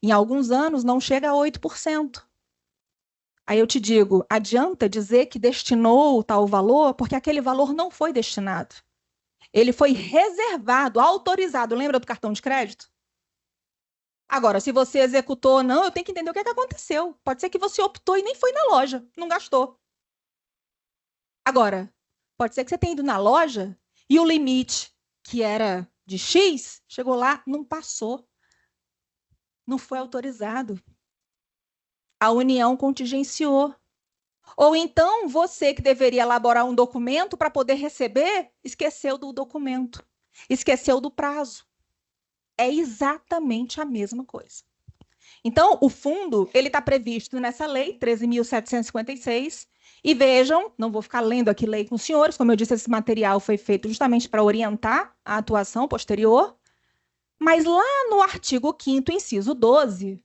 Em alguns anos não chega a 8%. Aí eu te digo, adianta dizer que destinou tal valor, porque aquele valor não foi destinado. Ele foi reservado, autorizado. Lembra do cartão de crédito? Agora, se você executou ou não, eu tenho que entender o que aconteceu. Pode ser que você optou e nem foi na loja, não gastou. Agora, pode ser que você tenha ido na loja e o limite, que era de X, chegou lá, não passou. Não foi autorizado. A União contingenciou. Ou então, você que deveria elaborar um documento para poder receber, esqueceu do documento, esqueceu do prazo. É exatamente a mesma coisa. Então, o fundo ele está previsto nessa lei, 13.756, e vejam, não vou ficar lendo aqui lei com os senhores, como eu disse, esse material foi feito justamente para orientar a atuação posterior, mas lá no artigo 5º, inciso 12,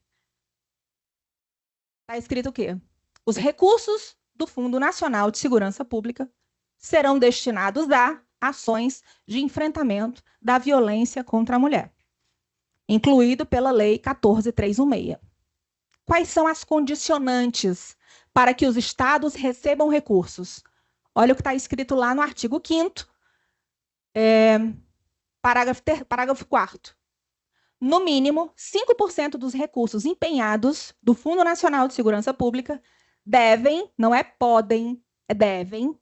está escrito o quê? Os recursos do Fundo Nacional de Segurança Pública serão destinados a ações de enfrentamento da violência contra a mulher, incluído pela Lei 14.316. Quais são as condicionantes para que os estados recebam recursos? Olha o que está escrito lá no artigo 5º, parágrafo 4º. No mínimo, 5% dos recursos empenhados do Fundo Nacional de Segurança Pública devem, não é podem, é devem,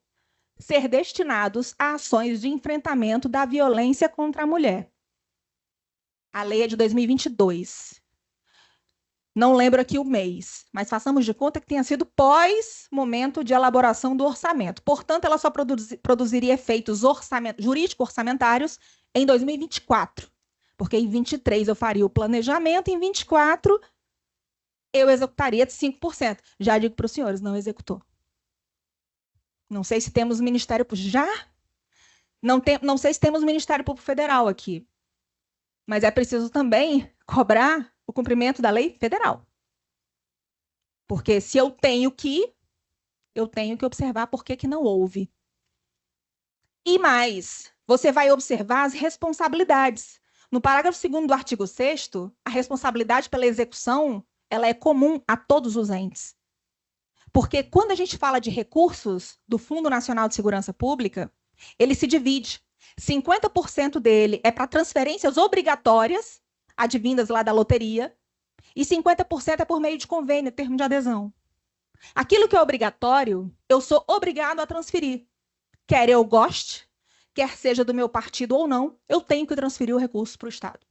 ser destinados a ações de enfrentamento da violência contra a mulher. A lei é de 2022. Não lembro aqui o mês, mas façamos de conta que tenha sido pós-momento de elaboração do orçamento. Portanto, ela só produziria efeitos jurídico-orçamentários em 2024. Porque em 23 eu faria o planejamento, em 24 eu executaria de 5%. Já digo para os senhores, não executou. Não sei se temos Ministério Público. Já? Não sei se temos Ministério Público Federal aqui. Mas é preciso também cobrar o cumprimento da lei federal. Porque se eu tenho que observar por que não houve. E mais, você vai observar as responsabilidades. No parágrafo 2º do artigo 6º, a responsabilidade pela execução ela é comum a todos os entes. Porque quando a gente fala de recursos do Fundo Nacional de Segurança Pública, ele se divide. 50% dele é para transferências obrigatórias, advindas lá da loteria, e 50% é por meio de convênio, termo de adesão. Aquilo que é obrigatório, eu sou obrigado a transferir. Quer eu goste, quer seja do meu partido ou não, eu tenho que transferir o recurso para o Estado.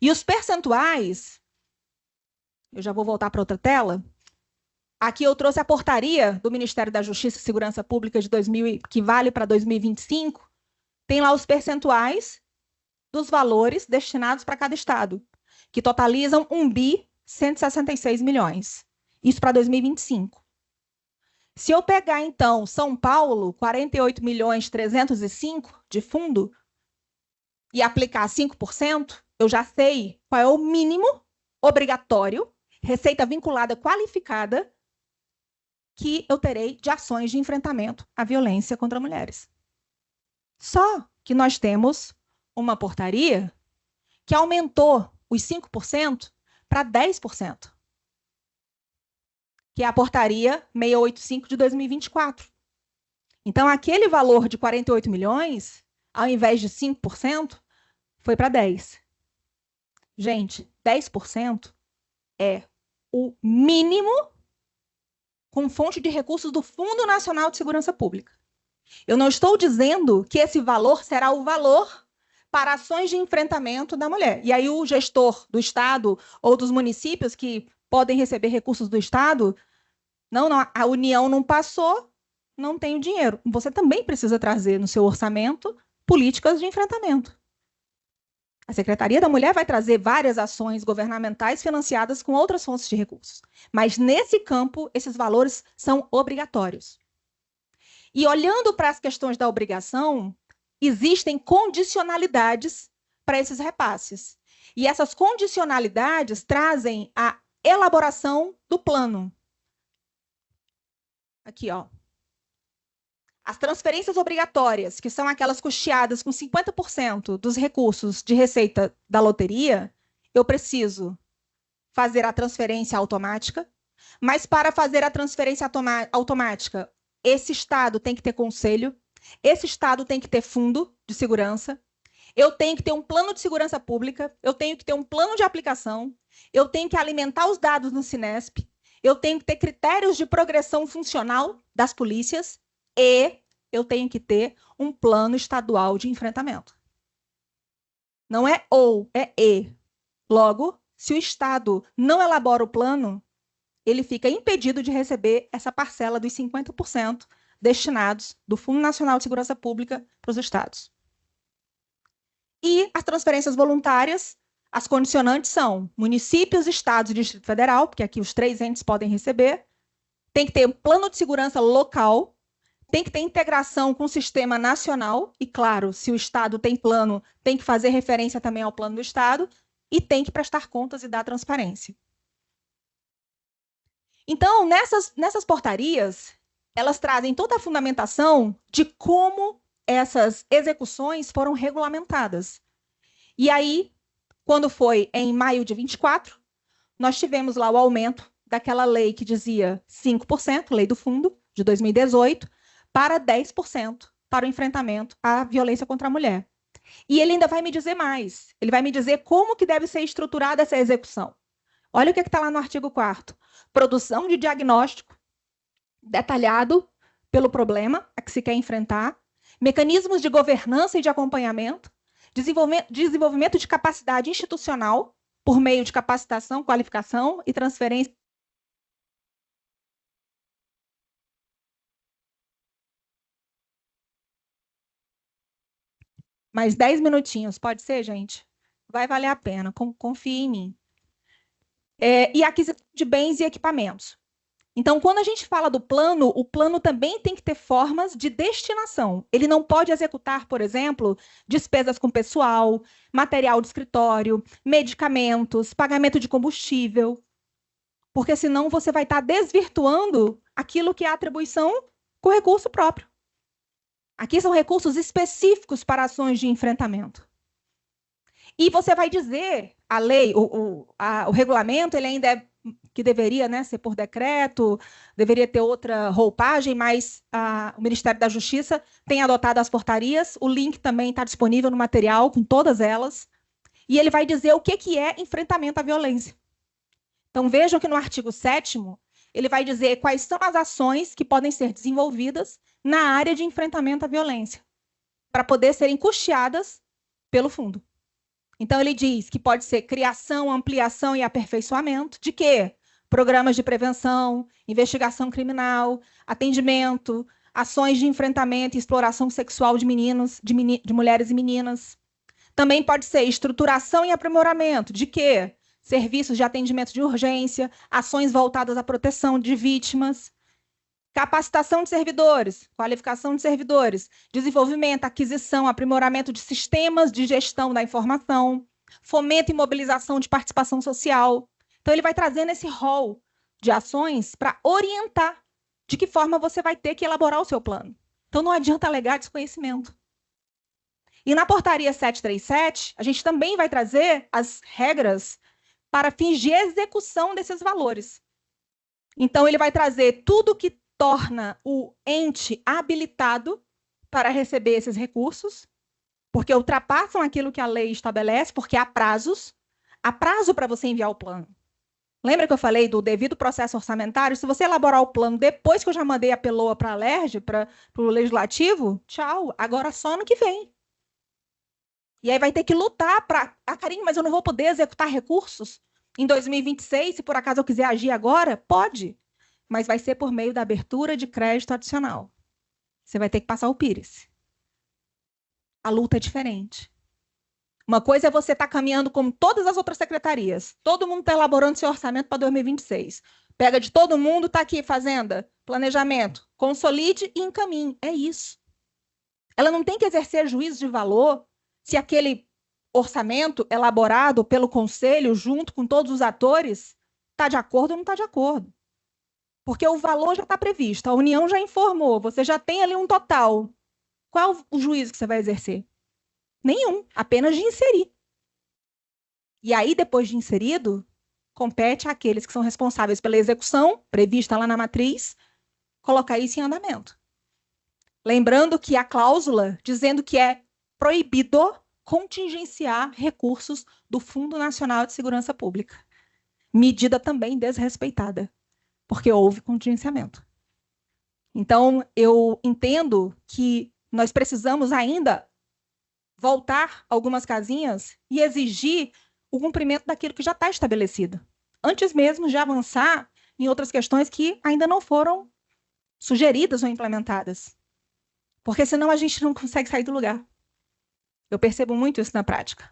E os percentuais, eu já vou voltar para outra tela. Aqui eu trouxe a portaria do Ministério da Justiça e Segurança Pública de 2000, que vale para 2025. Tem lá os percentuais dos valores destinados para cada estado, que totalizam 1.166 milhões. Isso para 2025. Se eu pegar, então, São Paulo, 48.305 de fundo, e aplicar 5%, eu já sei qual é o mínimo obrigatório, receita vinculada qualificada, que eu terei de ações de enfrentamento à violência contra mulheres. Só que nós temos uma portaria que aumentou os 5% para 10%, que é a portaria 685 de 2024. Então, aquele valor de 48 milhões, ao invés de 5%, foi para 10%. Gente, 10% é o mínimo com fonte de recursos do Fundo Nacional de Segurança Pública. Eu não estou dizendo que esse valor será o valor para ações de enfrentamento da mulher. E aí o gestor do Estado ou dos municípios que podem receber recursos do Estado, não, a União não passou, não tem o dinheiro. Você também precisa trazer no seu orçamento políticas de enfrentamento. A Secretaria da Mulher vai trazer várias ações governamentais financiadas com outras fontes de recursos. Mas, nesse campo, esses valores são obrigatórios. E, olhando para as questões da obrigação, existem condicionalidades para esses repasses. E essas condicionalidades trazem a elaboração do plano. Aqui, ó. As transferências obrigatórias, que são aquelas custeadas com 50% dos recursos de receita da loteria, eu preciso fazer a transferência automática, mas para fazer a transferência automática, esse Estado tem que ter conselho, esse Estado tem que ter fundo de segurança, eu tenho que ter um plano de segurança pública, eu tenho que ter um plano de aplicação, eu tenho que alimentar os dados no Cinesp, eu tenho que ter critérios de progressão funcional das polícias e eu tenho que ter um plano estadual de enfrentamento. Não é ou, é e. Logo, se o Estado não elabora o plano, ele fica impedido de receber essa parcela dos 50% destinados do Fundo Nacional de Segurança Pública para os estados. E as transferências voluntárias, as condicionantes são municípios, estados e Distrito Federal, porque aqui os 3 entes podem receber, tem que ter um plano de segurança local, tem que ter integração com o sistema nacional, e claro, se o estado tem plano, tem que fazer referência também ao plano do estado, e tem que prestar contas e dar transparência. Então, nessas portarias, elas trazem toda a fundamentação de como essas execuções foram regulamentadas. E aí, quando foi em maio de 24, nós tivemos lá o aumento daquela lei que dizia 5%, lei do fundo, de 2018, para 10% para o enfrentamento à violência contra a mulher. E ele ainda vai me dizer mais. Ele vai me dizer como que deve ser estruturada essa execução. Olha o que está lá no artigo 4º. Produção de diagnóstico detalhado pelo problema a que se quer enfrentar, mecanismos de governança e de acompanhamento, desenvolvimento de capacidade institucional por meio de capacitação, qualificação e transferência. Mais 10 minutinhos, pode ser, gente? Vai valer a pena, confie em mim. E aquisição de bens e equipamentos. Então, quando a gente fala do plano, o plano também tem que ter formas de destinação. Ele não pode executar, por exemplo, despesas com pessoal, material de escritório, medicamentos, pagamento de combustível, porque senão você vai estar desvirtuando aquilo que é atribuição com recurso próprio. Aqui são recursos específicos para ações de enfrentamento. E você vai dizer, a lei, o regulamento, ele ainda é que deveria, né, ser por decreto, deveria ter outra roupagem, mas o Ministério da Justiça tem adotado as portarias, o link também está disponível no material, com todas elas, e ele vai dizer o que é enfrentamento à violência. Então, vejam que no artigo 7º, ele vai dizer quais são as ações que podem ser desenvolvidas na área de enfrentamento à violência, para poder serem custeadas pelo fundo. Então, ele diz que pode ser criação, ampliação e aperfeiçoamento de quê? Programas de prevenção, investigação criminal, atendimento, ações de enfrentamento e exploração sexual de meninos, de mulheres e meninas. Também pode ser estruturação e aprimoramento de quê? Serviços de atendimento de urgência, ações voltadas à proteção de vítimas, capacitação de servidores, qualificação de servidores, desenvolvimento, aquisição, aprimoramento de sistemas de gestão da informação, fomento e mobilização de participação social. Então, ele vai trazendo esse rol de ações para orientar de que forma você vai ter que elaborar o seu plano. Então, não adianta alegar desconhecimento. E na portaria 737, a gente também vai trazer as regras para fins de execução desses valores. Então, ele vai trazer tudo que torna o ente habilitado para receber esses recursos, porque ultrapassam aquilo que a lei estabelece, porque há prazo para você enviar o plano. Lembra que eu falei do devido processo orçamentário? Se você elaborar o plano depois que eu já mandei a PELOA para a LERJ, para o Legislativo, tchau, agora só no que vem. E aí vai ter que lutar para... Karine, mas eu não vou poder executar recursos em 2026, se por acaso eu quiser agir agora? Pode, mas vai ser por meio da abertura de crédito adicional. Você vai ter que passar o PIRES. A luta é diferente. Uma coisa é você estar caminhando como todas as outras secretarias. Todo mundo está elaborando seu orçamento para 2026. Pega de todo mundo, está aqui, Fazenda, planejamento, consolide e encaminhe. É isso. Ela não tem que exercer juízo de valor se aquele orçamento elaborado pelo conselho, junto com todos os atores, Está de acordo ou não está de acordo? Porque o valor já está previsto, a União já informou, você já tem ali um total. Qual é o juízo que você vai exercer? Nenhum, apenas de inserir. E aí, depois de inserido, compete àqueles que são responsáveis pela execução, prevista lá na matriz, colocar isso em andamento. Lembrando que a cláusula dizendo que é proibido contingenciar recursos do Fundo Nacional de Segurança Pública. Medida também desrespeitada, porque houve contingenciamento. Então, eu entendo que nós precisamos ainda voltar algumas casinhas e exigir o cumprimento daquilo que já está estabelecido, antes mesmo de avançar em outras questões que ainda não foram sugeridas ou implementadas. Porque senão a gente não consegue sair do lugar. Eu percebo muito isso na prática.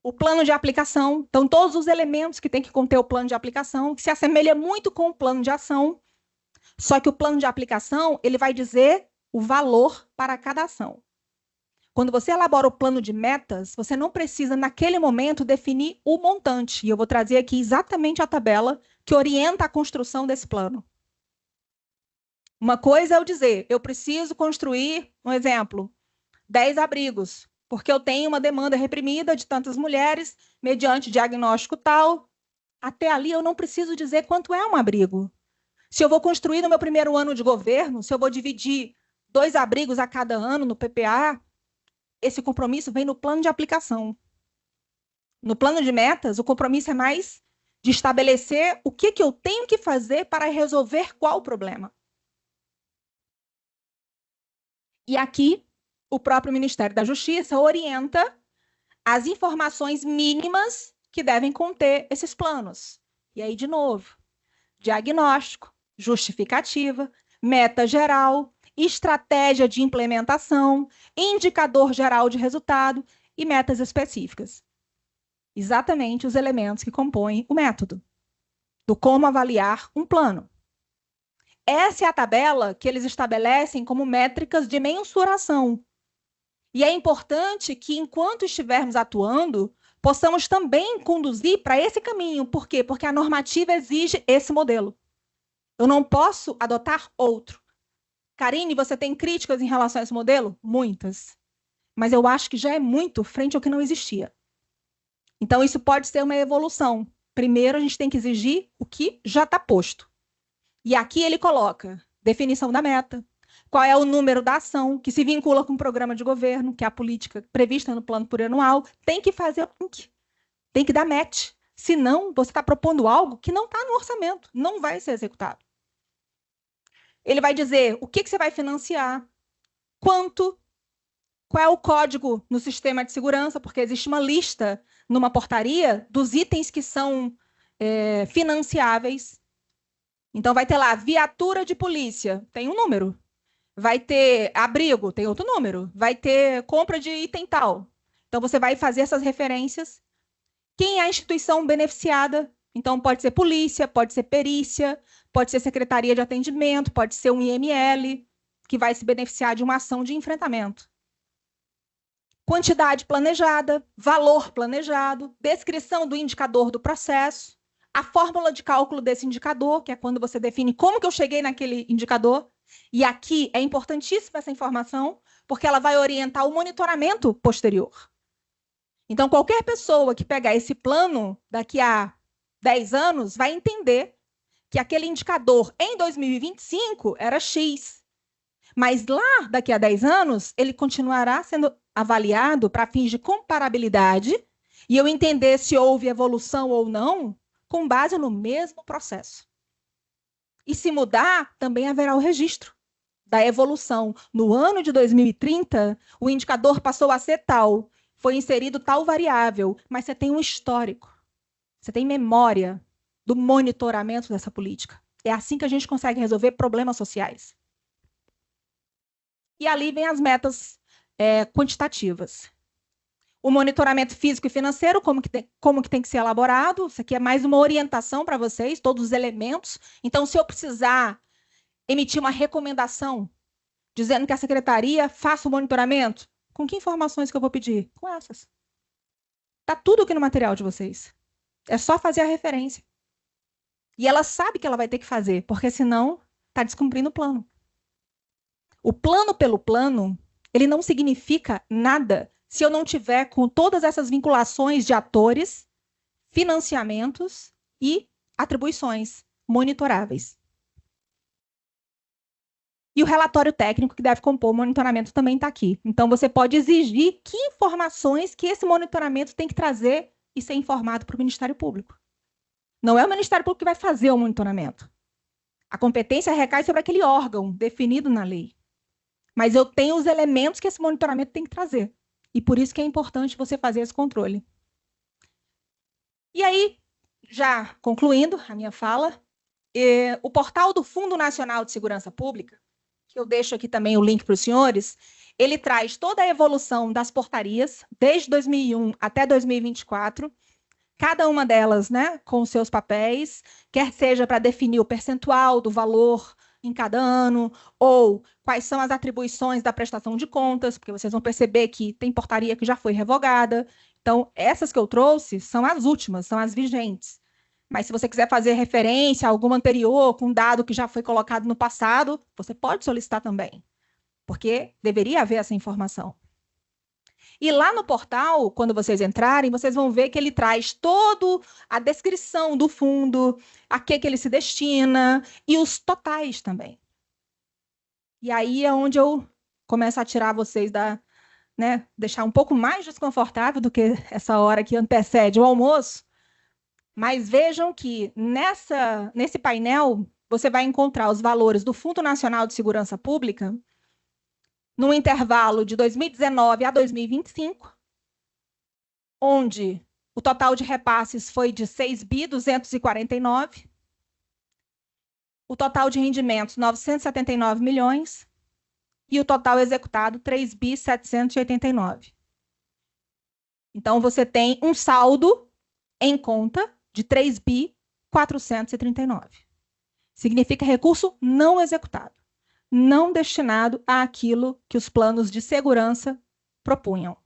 O plano de aplicação, então todos os elementos que tem que conter o plano de aplicação, que se assemelha muito com o plano de ação, só que o plano de aplicação, ele vai dizer o valor para cada ação. Quando você elabora o plano de metas, você não precisa, naquele momento, definir o montante. E eu vou trazer aqui exatamente a tabela que orienta a construção desse plano. Uma coisa é eu dizer, eu preciso construir, um exemplo, 10 abrigos, porque eu tenho uma demanda reprimida de tantas mulheres, mediante diagnóstico tal. Até ali eu não preciso dizer quanto é um abrigo. Se eu vou construir no meu primeiro ano de governo, se eu vou dividir 2 abrigos a cada ano no PPA, esse compromisso vem no plano de aplicação. No plano de metas, o compromisso é mais de estabelecer o que eu tenho que fazer para resolver qual problema. E aqui, o próprio Ministério da Justiça orienta as informações mínimas que devem conter esses planos. E aí, de novo, diagnóstico, justificativa, meta geral, estratégia de implementação, indicador geral de resultado e metas específicas. Exatamente os elementos que compõem o método, do como avaliar um plano. Essa é a tabela que eles estabelecem como métricas de mensuração. E é importante que, enquanto estivermos atuando, possamos também conduzir para esse caminho. Por quê? Porque a normativa exige esse modelo. Eu não posso adotar outro. Karine, você tem críticas em relação a esse modelo? Muitas. Mas eu acho que já é muito frente ao que não existia. Então, isso pode ser uma evolução. Primeiro, a gente tem que exigir o que já está posto. E aqui ele coloca definição da meta, qual é o número da ação, que se vincula com o programa de governo, que é a política prevista no plano plurianual, tem que fazer o link, tem que dar match. Senão, você está propondo algo que não está no orçamento, não vai ser executado. Ele vai dizer o que você vai financiar, quanto, qual é o código no sistema de segurança, porque existe uma lista numa portaria dos itens que são financiáveis. Então, vai ter lá viatura de polícia, tem um número. Vai ter abrigo, tem outro número. Vai ter compra de item tal. Então, você vai fazer essas referências. Quem é a instituição beneficiada? Então, pode ser polícia, pode ser perícia, pode ser secretaria de atendimento, pode ser um IML, que vai se beneficiar de uma ação de enfrentamento. Quantidade planejada, valor planejado, descrição do indicador do processo, a fórmula de cálculo desse indicador, que é quando você define como que eu cheguei naquele indicador. E aqui é importantíssima essa informação, porque ela vai orientar o monitoramento posterior. Então, qualquer pessoa que pegar esse plano daqui a 10 anos vai entender que aquele indicador em 2025 era X. Mas lá, daqui a 10 anos, ele continuará sendo avaliado para fins de comparabilidade e eu entender se houve evolução ou não, com base no mesmo processo. E se mudar, também haverá o registro da evolução. No ano de 2030, o indicador passou a ser tal, foi inserido tal variável, mas você tem um histórico, você tem memória do monitoramento dessa política. É assim que a gente consegue resolver problemas sociais. E ali vem as metas quantitativas. O monitoramento físico e financeiro, como que tem que ser elaborado. Isso aqui é mais uma orientação para vocês, todos os elementos. Então, se eu precisar emitir uma recomendação dizendo que a secretaria faça o monitoramento, com que informações que eu vou pedir? Com essas. Está tudo aqui no material de vocês. É só fazer a referência. E ela sabe que ela vai ter que fazer, porque senão está descumprindo o plano. O plano pelo plano, ele não significa nada se eu não tiver com todas essas vinculações de atores, financiamentos e atribuições monitoráveis. E o relatório técnico que deve compor o monitoramento também está aqui. Então, você pode exigir que informações que esse monitoramento tem que trazer e ser informado para o Ministério Público. Não é o Ministério Público que vai fazer o monitoramento. A competência recai sobre aquele órgão definido na lei. Mas eu tenho os elementos que esse monitoramento tem que trazer. E por isso que é importante você fazer esse controle. E aí, já concluindo a minha fala, o portal do Fundo Nacional de Segurança Pública, que eu deixo aqui também o link para os senhores, ele traz toda a evolução das portarias, desde 2001 até 2024, cada uma delas, né, com seus papéis, quer seja para definir o percentual do valor em cada ano, ou quais são as atribuições da prestação de contas, porque vocês vão perceber que tem portaria que já foi revogada. Então, essas que eu trouxe são as últimas, são as vigentes. Mas se você quiser fazer referência a alguma anterior, com dado que já foi colocado no passado, você pode solicitar também, porque deveria haver essa informação. E lá no portal, quando vocês entrarem, vocês vão ver que ele traz toda a descrição do fundo, a que ele se destina e os totais também. E aí é onde eu começo a tirar vocês né, deixar um pouco mais desconfortável do que essa hora que antecede o almoço. Mas vejam que nesse painel você vai encontrar os valores do Fundo Nacional de Segurança Pública no intervalo de 2019 a 2025, onde o total de repasses foi de 6.249, o total de rendimentos 979 milhões e o total executado 3.789. Então você tem um saldo em conta de 3.439. Significa recurso não executado, não destinado àquilo que os planos de segurança propunham.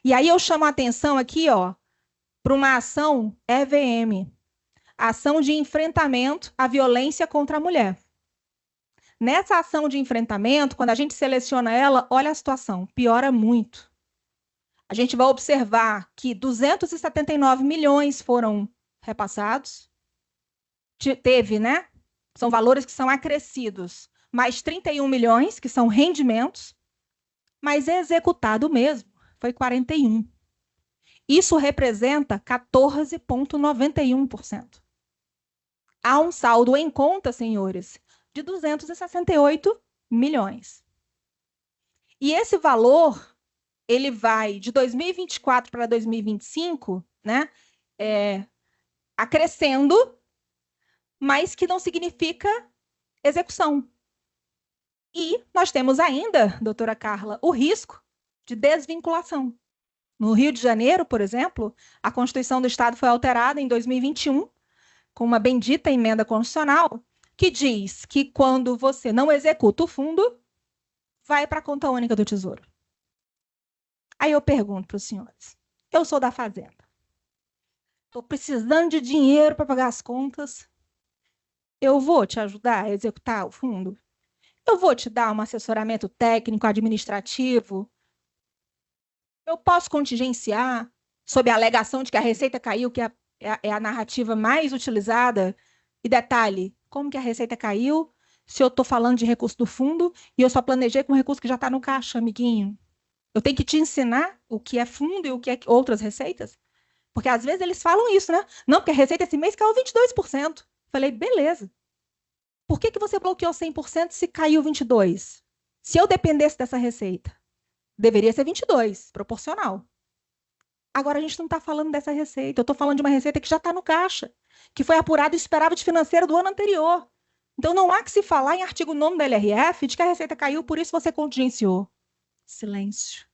E aí eu chamo a atenção aqui, para uma ação EVM, ação de enfrentamento à violência contra a mulher. Nessa ação de enfrentamento, quando a gente seleciona ela, olha a situação, piora muito. A gente vai observar que 279 milhões foram repassados. Teve, né? São valores que são acrescidos, mais 31 milhões, que são rendimentos, mas executado mesmo foi 41. Isso representa 14,91%. Há um saldo em conta, senhores, de 268 milhões. E esse valor, ele vai de 2024 para 2025, né, acrescendo, mas que não significa execução. E nós temos ainda, doutora Carla, o risco de desvinculação. No Rio de Janeiro, por exemplo, a Constituição do Estado foi alterada em 2021, com uma bendita emenda constitucional, que diz que quando você não executa o fundo, vai para a conta única do Tesouro. Aí eu pergunto para os senhores, eu sou da Fazenda, estou precisando de dinheiro para pagar as contas, eu vou te ajudar a executar o fundo? Eu vou te dar um assessoramento técnico, administrativo? Eu posso contingenciar sob a alegação de que a receita caiu, que é a narrativa mais utilizada? E detalhe, como que a receita caiu se eu estou falando de recurso do fundo e eu só planejei com recurso que já está no caixa, amiguinho? Eu tenho que te ensinar o que é fundo e o que é outras receitas? Porque às vezes eles falam isso, né? Não, porque a receita esse mês caiu 22%. Falei, beleza. Por que você bloqueou 100% se caiu 22%? Se eu dependesse dessa receita, deveria ser 22%, proporcional. Agora a gente não está falando dessa receita. Eu estou falando de uma receita que já está no caixa, que foi apurada e esperava de financeiro do ano anterior. Então não há que se falar em artigo 9º da LRF de que a receita caiu, por isso você contingenciou. Silêncio.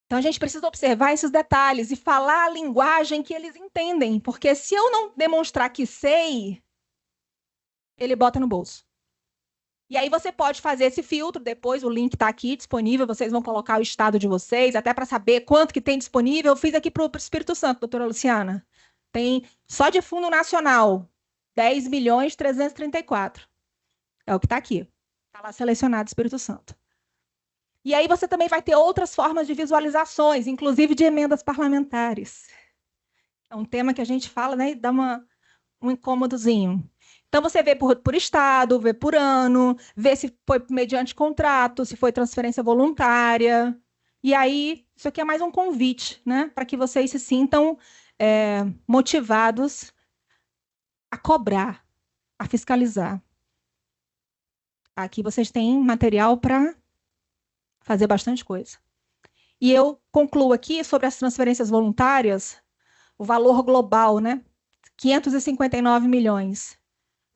Então a gente precisa observar esses detalhes e falar a linguagem que eles entendem, porque se eu não demonstrar que sei, ele bota no bolso. E aí você pode fazer esse filtro, depois o link está aqui disponível, vocês vão colocar o estado de vocês, até para saber quanto que tem disponível. Eu fiz aqui para o Espírito Santo, doutora Luciana. Tem só de fundo nacional, 10.334. É o que está aqui. Está lá selecionado Espírito Santo. E aí você também vai ter outras formas de visualizações, inclusive de emendas parlamentares. É um tema que a gente fala, né, e dá um incômodozinho. Então, você vê por estado, vê por ano, vê se foi mediante contrato, se foi transferência voluntária. E aí, isso aqui é mais um convite, né, para que vocês se sintam motivados a cobrar, a fiscalizar. Aqui vocês têm material para fazer bastante coisa. E eu concluo aqui sobre as transferências voluntárias, o valor global, né, 559 milhões.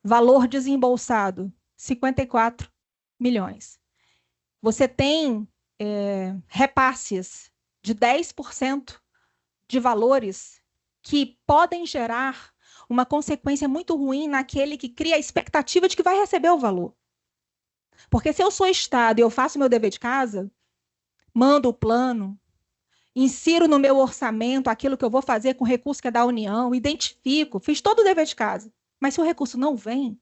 Valor desembolsado, 54 milhões. Você tem repasses de 10% de valores que podem gerar uma consequência muito ruim naquele que cria a expectativa de que vai receber o valor. Porque se eu sou Estado e eu faço meu dever de casa, mando o plano, insiro no meu orçamento aquilo que eu vou fazer com o recurso que é da União, identifico, fiz todo o dever de casa. Mas se o recurso não vem,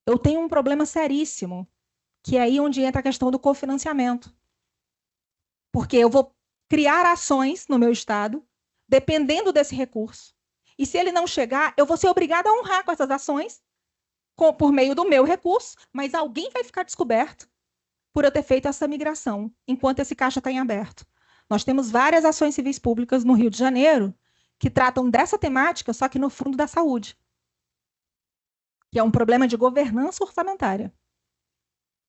eu tenho um problema seríssimo, que é aí onde entra a questão do cofinanciamento. Porque eu vou criar ações no meu estado, dependendo desse recurso. E se ele não chegar, eu vou ser obrigada a honrar com essas ações, por meio do meu recurso, mas alguém vai ficar descoberto por eu ter feito essa migração, enquanto esse caixa está em aberto. Nós temos várias ações civis públicas no Rio de Janeiro que tratam dessa temática, só que no Fundo da Saúde, que é um problema de governança orçamentária.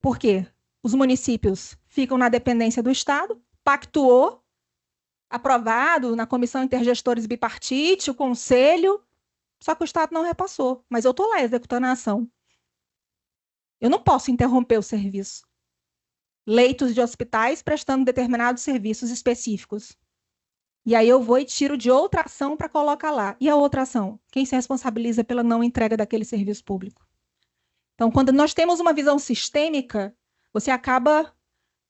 Por quê? Os municípios ficam na dependência do Estado, pactuou, aprovado na Comissão Intergestores Bipartite, o Conselho, só que o Estado não repassou, mas eu estou lá executando a ação. Eu não posso interromper o serviço. Leitos de hospitais prestando determinados serviços específicos. E aí eu vou e tiro de outra ação para colocar lá. E a outra ação? Quem se responsabiliza pela não entrega daquele serviço público? Então, quando nós temos uma visão sistêmica, você acaba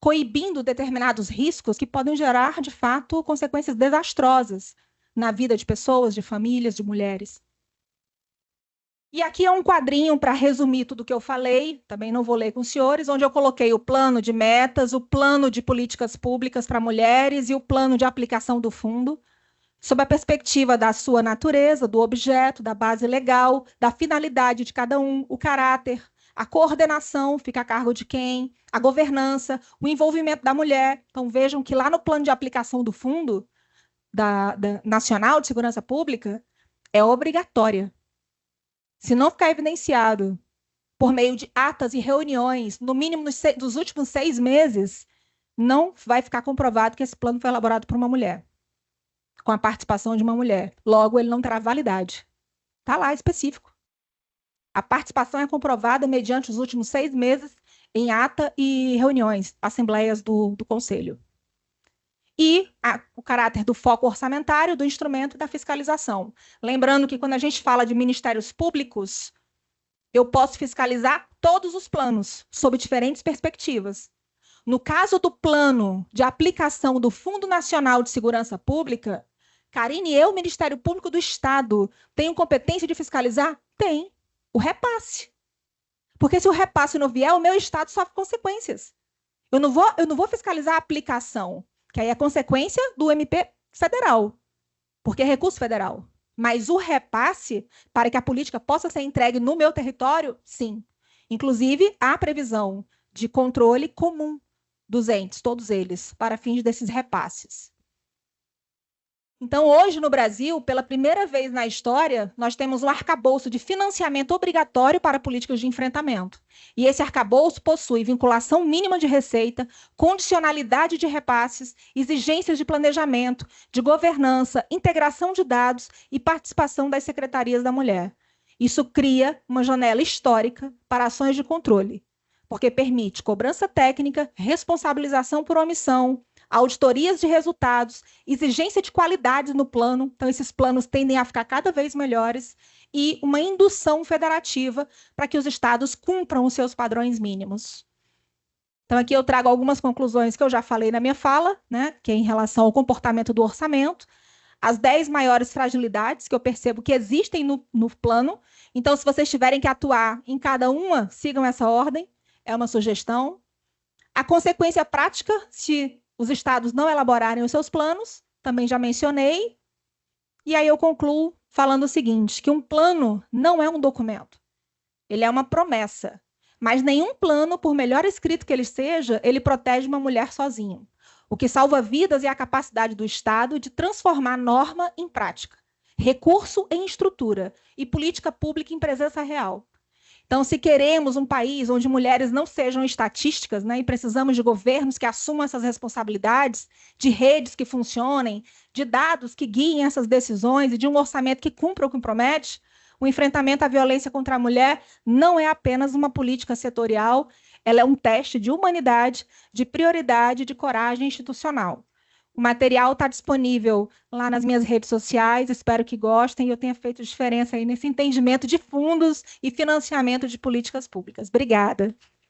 coibindo determinados riscos que podem gerar, de fato, consequências desastrosas na vida de pessoas, de famílias, de mulheres. E aqui é um quadrinho para resumir tudo o que eu falei, também não vou ler com os senhores, onde eu coloquei o plano de metas, o plano de políticas públicas para mulheres e o plano de aplicação do fundo, sob a perspectiva da sua natureza, do objeto, da base legal, da finalidade de cada um, o caráter, a coordenação fica a cargo de quem, a governança, o envolvimento da mulher. Então, vejam que lá no plano de aplicação do fundo da Nacional de Segurança Pública é obrigatória. Se não ficar evidenciado por meio de atas e reuniões, no mínimo dos últimos 6 meses, não vai ficar comprovado que esse plano foi elaborado por uma mulher, com a participação de uma mulher. Logo, ele não terá validade. Está lá específico. A participação é comprovada mediante os últimos 6 meses em ata e reuniões, assembleias do Conselho. E o caráter do foco orçamentário, do instrumento e da fiscalização. Lembrando que quando a gente fala de ministérios públicos, eu posso fiscalizar todos os planos, sob diferentes perspectivas. No caso do plano de aplicação do Fundo Nacional de Segurança Pública, Karine, eu, Ministério Público do Estado, tenho competência de fiscalizar? Tem. O repasse. Porque se o repasse não vier, o meu Estado sofre consequências. Eu não vou fiscalizar a aplicação, que aí é consequência do MP federal, porque é recurso federal. Mas o repasse, para que a política possa ser entregue no meu território, sim. Inclusive, há previsão de controle comum dos entes, todos eles, para fins desses repasses. Então, hoje no Brasil, pela primeira vez na história, nós temos um arcabouço de financiamento obrigatório para políticas de enfrentamento. E esse arcabouço possui vinculação mínima de receita, condicionalidade de repasses, exigências de planejamento, de governança, integração de dados e participação das secretarias da mulher. Isso cria uma janela histórica para ações de controle, porque permite cobrança técnica, responsabilização por omissão, auditorias de resultados, exigência de qualidade no plano, então esses planos tendem a ficar cada vez melhores, e uma indução federativa para que os estados cumpram os seus padrões mínimos. Então, aqui eu trago algumas conclusões que eu já falei na minha fala, né, que é em relação ao comportamento do orçamento, as 10 maiores fragilidades que eu percebo que existem no plano. Então, se vocês tiverem que atuar em cada uma, sigam essa ordem, é uma sugestão. A consequência prática, se os estados não elaborarem os seus planos, também já mencionei. E aí eu concluo falando o seguinte, que um plano não é um documento, ele é uma promessa. Mas nenhum plano, por melhor escrito que ele seja, ele protege uma mulher sozinho. O que salva vidas é a capacidade do Estado de transformar norma em prática, recurso em estrutura e política pública em presença real. Então, se queremos um país onde mulheres não sejam estatísticas, né, e precisamos de governos que assumam essas responsabilidades, de redes que funcionem, de dados que guiem essas decisões e de um orçamento que cumpra o que promete, o enfrentamento à violência contra a mulher não é apenas uma política setorial, ela é um teste de humanidade, de prioridade e de coragem institucional. O material está disponível lá nas minhas redes sociais, espero que gostem e eu tenha feito diferença aí nesse entendimento de fundos e financiamento de políticas públicas. Obrigada.